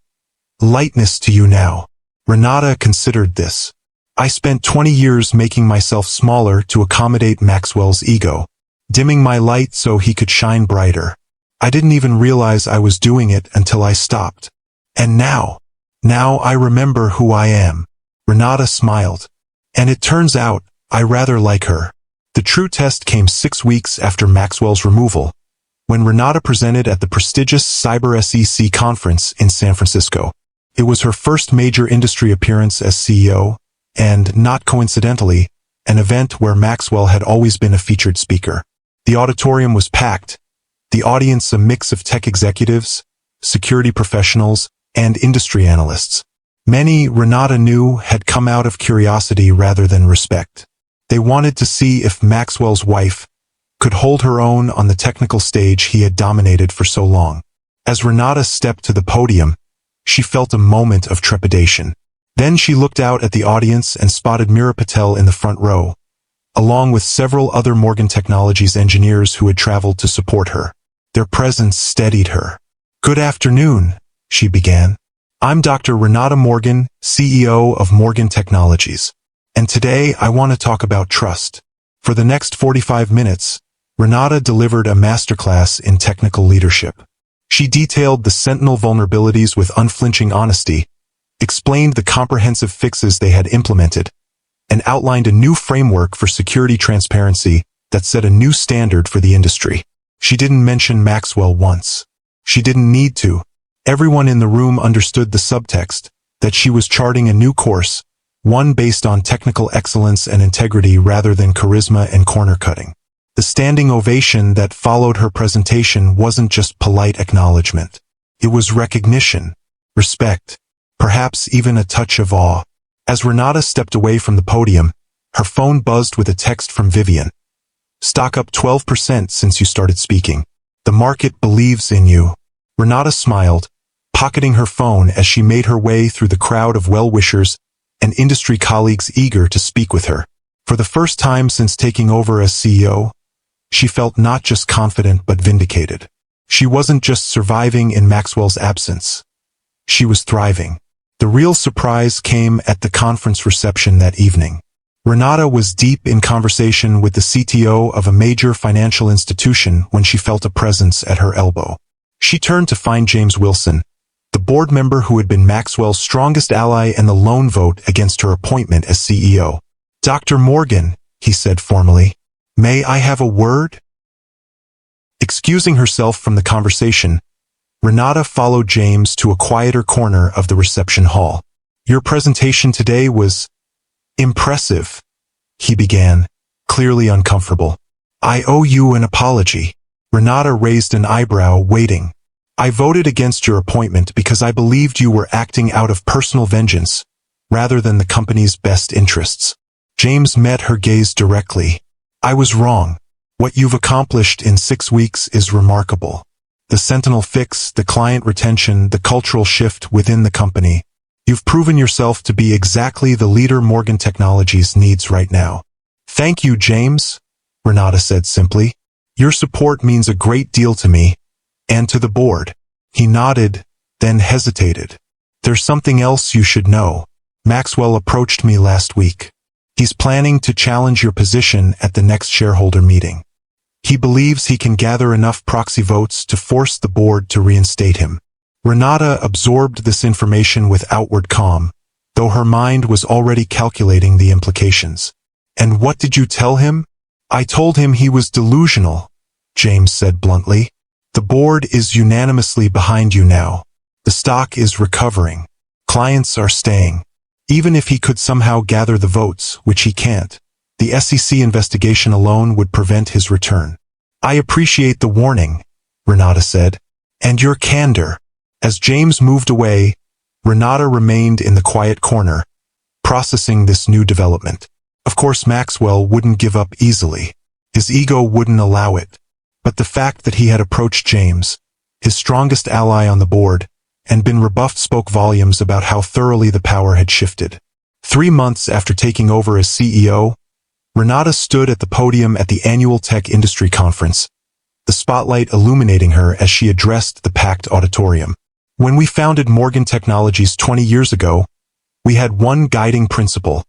lightness to you now. Renata considered this. I spent 20 years making myself smaller to accommodate Maxwell's ego, dimming my light so he could shine brighter. I didn't even realize I was doing it until I stopped. And now I remember who I am. Renata smiled. And it turns out, I rather like her. The true test came 6 weeks after Maxwell's removal, when Renata presented at the prestigious Cyber SEC conference in San Francisco. It was her first major industry appearance as CEO, and, not coincidentally, an event where Maxwell had always been a featured speaker. The auditorium was packed, the audience a mix of tech executives, security professionals, and industry analysts. Many, Renata knew, had come out of curiosity rather than respect. They wanted to see if Maxwell's wife could hold her own on the technical stage he had dominated for so long. As Renata stepped to the podium, she felt a moment of trepidation. Then she looked out at the audience and spotted Mira Patel in the front row, along with several other Morgan Technologies engineers who had traveled to support her. Their presence steadied her. "Good afternoon," she began. "I'm Dr. Renata Morgan, CEO of Morgan Technologies. And today I want to talk about trust." For the next 45 minutes, Renata delivered a masterclass in technical leadership. She detailed the Sentinel vulnerabilities with unflinching honesty, explained the comprehensive fixes they had implemented, and outlined a new framework for security transparency that set a new standard for the industry. She didn't mention Maxwell once. She didn't need to. Everyone in the room understood the subtext, that she was charting a new course, one based on technical excellence and integrity rather than charisma and corner-cutting. The standing ovation that followed her presentation wasn't just polite acknowledgement. It was recognition, respect, perhaps even a touch of awe. As Renata stepped away from the podium, her phone buzzed with a text from Vivian. "Stock up 12% since you started speaking. The market believes in you." Renata smiled, pocketing her phone as she made her way through the crowd of well-wishers and industry colleagues eager to speak with her. For the first time since taking over as CEO, she felt not just confident but vindicated. She wasn't just surviving in Maxwell's absence. She was thriving. The real surprise came at the conference reception that evening. Renata was deep in conversation with the CTO of a major financial institution when she felt a presence at her elbow. She turned to find James Wilson, the board member who had been Maxwell's strongest ally and the lone vote against her appointment as CEO. "Dr. Morgan," he said formally, "may I have a word?" Excusing herself from the conversation, Renata followed James to a quieter corner of the reception hall. "Your presentation today was impressive," he began, clearly uncomfortable. "I owe you an apology." Renata raised an eyebrow, waiting. "I voted against your appointment because I believed you were acting out of personal vengeance, rather than the company's best interests." James met her gaze directly. "I was wrong. What you've accomplished in 6 weeks is remarkable. The Sentinel fix, the client retention, the cultural shift within the company. You've proven yourself to be exactly the leader Morgan Technologies needs right now." "Thank you, James," Renata said simply. "Your support means a great deal to me, and to the board." He nodded, then hesitated. "There's something else you should know. Maxwell approached me last week. He's planning to challenge your position at the next shareholder meeting. He believes he can gather enough proxy votes to force the board to reinstate him." Renata absorbed this information with outward calm, though her mind was already calculating the implications. "And what did you tell him?" "I told him he was delusional," James said bluntly. "The board is unanimously behind you now. The stock is recovering. Clients are staying. Even if he could somehow gather the votes, which he can't, the SEC investigation alone would prevent his return." "I appreciate the warning," Renata said, "and your candor." As James moved away, Renata remained in the quiet corner, processing this new development. Of course, Maxwell wouldn't give up easily. His ego wouldn't allow it. But the fact that he had approached James, his strongest ally on the board, and been rebuffed spoke volumes about how thoroughly the power had shifted. 3 months after taking over as CEO, Renata stood at the podium at the annual tech industry conference, the spotlight illuminating her as she addressed the packed auditorium. "When we founded Morgan Technologies 20 years ago, we had one guiding principle: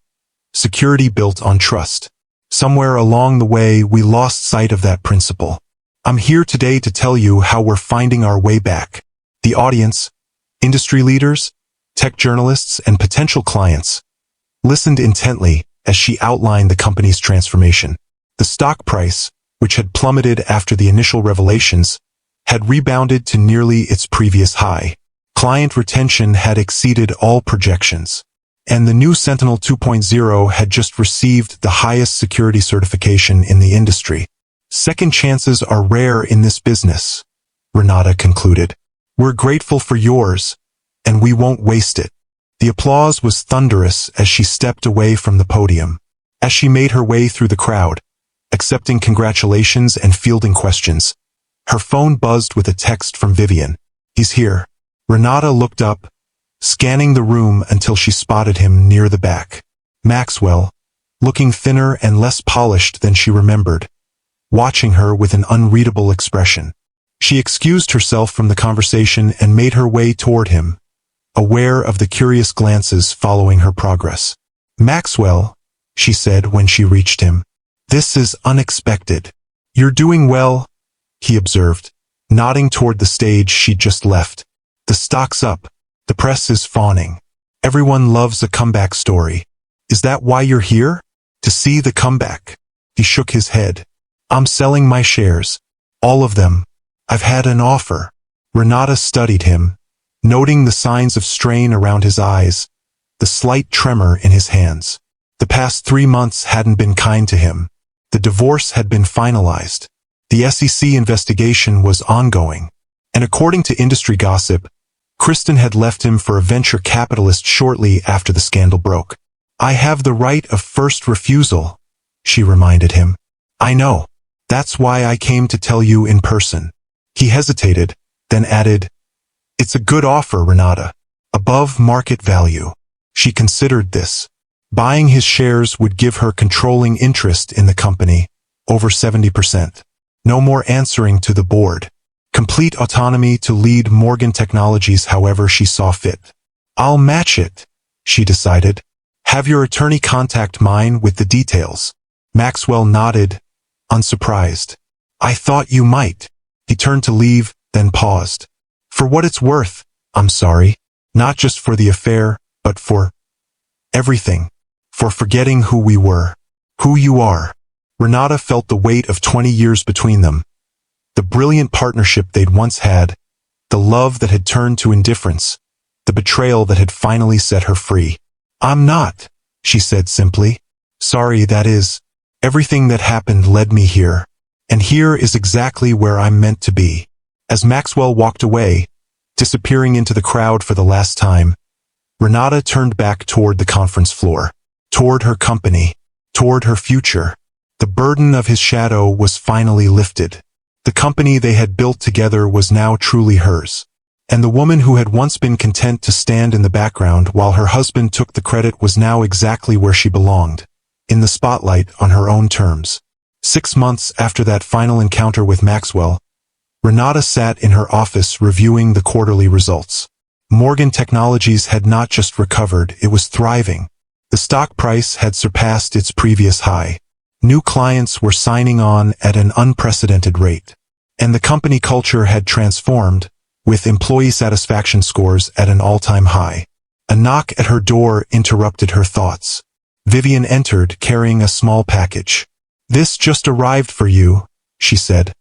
security built on trust. Somewhere along the way, we lost sight of that principle. I'm here today to tell you how we're finding our way back." The audience, industry leaders, tech journalists, and potential clients listened intently as she outlined the company's transformation. The stock price, which had plummeted after the initial revelations, had rebounded to nearly its previous high. Client retention had exceeded all projections. And the new Sentinel 2.0 had just received the highest security certification in the industry. Second chances are rare in this business, Renata concluded. We're grateful for yours, and we won't waste it. The applause was thunderous as she stepped away from the podium. As she made her way through the crowd, accepting congratulations and fielding questions, her phone buzzed with a text from Vivian. He's here. Renata looked up, scanning the room until she spotted him near the back. Maxwell, looking thinner and less polished than she remembered, watching her with an unreadable expression. She excused herself from the conversation and made her way toward him, aware of the curious glances following her progress. Maxwell, she said when she reached him. This is unexpected. You're doing well, he observed, nodding toward the stage she'd just left. The stock's up. The press is fawning. Everyone loves a comeback story. Is that why you're here? To see the comeback? He shook his head. I'm selling my shares. All of them. I've had an offer. Renata studied him, noting the signs of strain around his eyes, the slight tremor in his hands. The past 3 months hadn't been kind to him. The divorce had been finalized. The SEC investigation was ongoing. And according to industry gossip, Kristen had left him for a venture capitalist shortly after the scandal broke. I have the right of first refusal, she reminded him. I know. That's why I came to tell you in person. He hesitated, then added, It's a good offer, Renata. Above market value. She considered this. Buying his shares would give her controlling interest in the company, over 70%. No more answering to the board. Complete autonomy to lead Morgan Technologies however she saw fit. I'll match it, she decided. Have your attorney contact mine with the details. Maxwell nodded, unsurprised. I thought you might. He turned to leave, then paused. For what it's worth, I'm sorry. Not just for the affair, but for everything. For forgetting who we were. Who you are. Renata felt the weight of 20 years between them. The brilliant partnership they'd once had, the love that had turned to indifference, the betrayal that had finally set her free. I'm not, she said simply. Sorry, that is. Everything that happened led me here. And here is exactly where I'm meant to be. As Maxwell walked away, disappearing into the crowd for the last time, Renata turned back toward the conference floor, toward her company, toward her future. The burden of his shadow was finally lifted. The company they had built together was now truly hers. And the woman who had once been content to stand in the background while her husband took the credit was now exactly where she belonged, in the spotlight on her own terms. 6 months after that final encounter with Maxwell, Renata sat in her office reviewing the quarterly results. Morgan Technologies had not just recovered, it was thriving. The stock price had surpassed its previous high. New clients were signing on at an unprecedented rate. And the company culture had transformed, with employee satisfaction scores at an all-time high. A knock at her door interrupted her thoughts. Vivian entered carrying a small package. This just arrived for you, she said,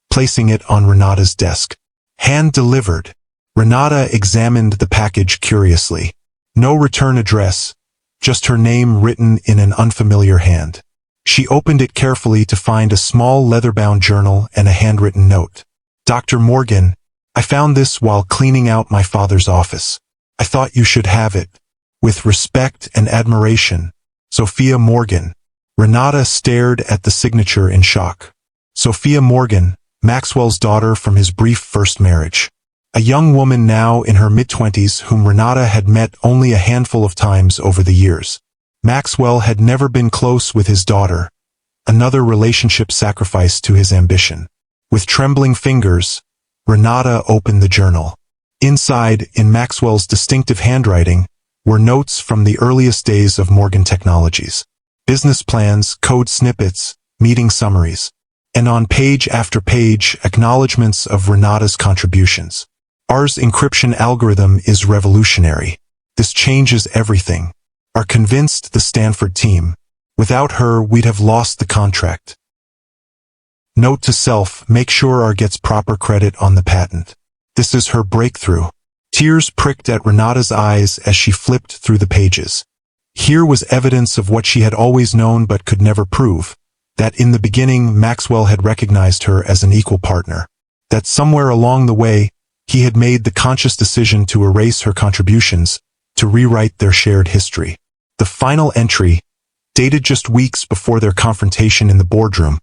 placing it on Renata's desk. Hand-delivered. Renata examined the package curiously. No return address, just her name written in an unfamiliar hand. She opened it carefully to find a small leather-bound journal and a handwritten note. Dr. Morgan, I found this while cleaning out my father's office. I thought you should have it. With respect and admiration, Sophia Morgan. Renata stared at the signature in shock. Sophia Morgan, Maxwell's daughter from his brief first marriage. A young woman now in her mid-20s whom Renata had met only a handful of times over the years. Maxwell had never been close with his daughter, another relationship sacrificed to his ambition. With trembling fingers, Renata opened the journal. Inside, in Maxwell's distinctive handwriting, were notes from the earliest days of Morgan Technologies. Business plans, code snippets, meeting summaries. And on page after page, acknowledgments of Renata's contributions. Ours encryption algorithm is revolutionary. This changes everything. Are convinced the Stanford team. Without her, we'd have lost the contract. Note to self, make sure R gets proper credit on the patent. This is her breakthrough. Tears pricked at Renata's eyes as she flipped through the pages. Here was evidence of what she had always known but could never prove, that in the beginning Maxwell had recognized her as an equal partner, that somewhere along the way he had made the conscious decision to erase her contributions, to rewrite their shared history. The final entry, dated just weeks before their confrontation in the boardroom,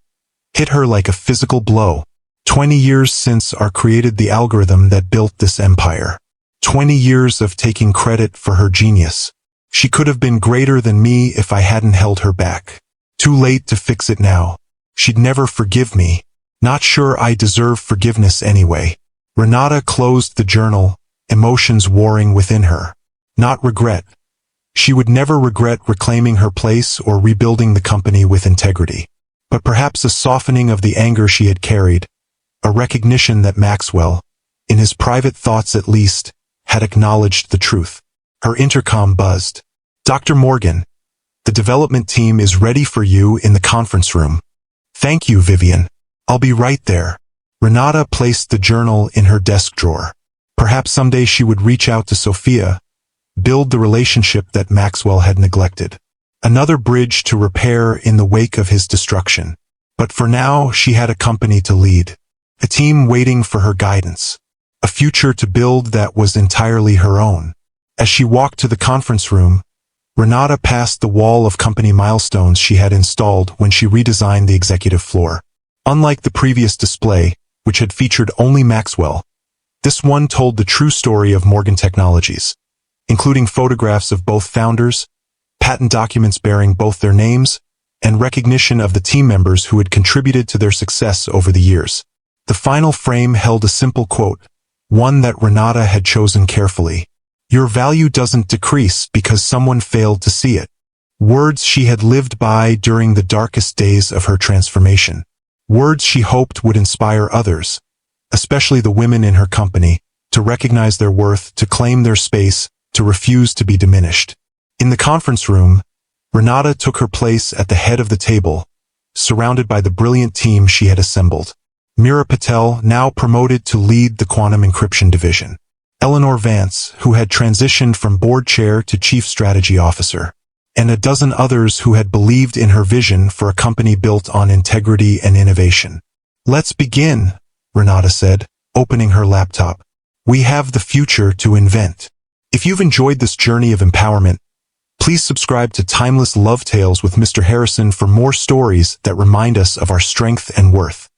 hit her like a physical blow. 20 years since I created the algorithm that built this empire. 20 years of taking credit for her genius. She could have been greater than me if I hadn't held her back. Too late to fix it now. She'd never forgive me. Not sure I deserve forgiveness anyway. Renata closed the journal, emotions warring within her. Not regret. She would never regret reclaiming her place or rebuilding the company with integrity. But perhaps a softening of the anger she had carried, a recognition that Maxwell, in his private thoughts at least, had acknowledged the truth. Her intercom buzzed. Dr. Morgan, the development team is ready for you in the conference room. Thank you, Vivian. I'll be right there. Renata placed the journal in her desk drawer. Perhaps someday she would reach out to Sophia, build the relationship that Maxwell had neglected. Another bridge to repair in the wake of his destruction. But for now, she had a company to lead. A team waiting for her guidance. A future to build that was entirely her own. As she walked to the conference room, Renata passed the wall of company milestones she had installed when she redesigned the executive floor. Unlike the previous display, which had featured only Maxwell, this one told the true story of Morgan Technologies, including photographs of both founders, patent documents bearing both their names, and recognition of the team members who had contributed to their success over the years. The final frame held a simple quote, one that Renata had chosen carefully. Your value doesn't decrease because someone failed to see it. Words she had lived by during the darkest days of her transformation. Words she hoped would inspire others, especially the women in her company, to recognize their worth, to claim their space, to refuse to be diminished. In the conference room, Renata took her place at the head of the table, surrounded by the brilliant team she had assembled. Mira Patel, now promoted to lead the quantum encryption division. Eleanor Vance, who had transitioned from board chair to chief strategy officer. And a dozen others who had believed in her vision for a company built on integrity and innovation. Let's begin, Renata said, opening her laptop. We have the future to invent. If you've enjoyed this journey of empowerment, please subscribe to Timeless Love Tales with Mr. Harrison for more stories that remind us of our strength and worth.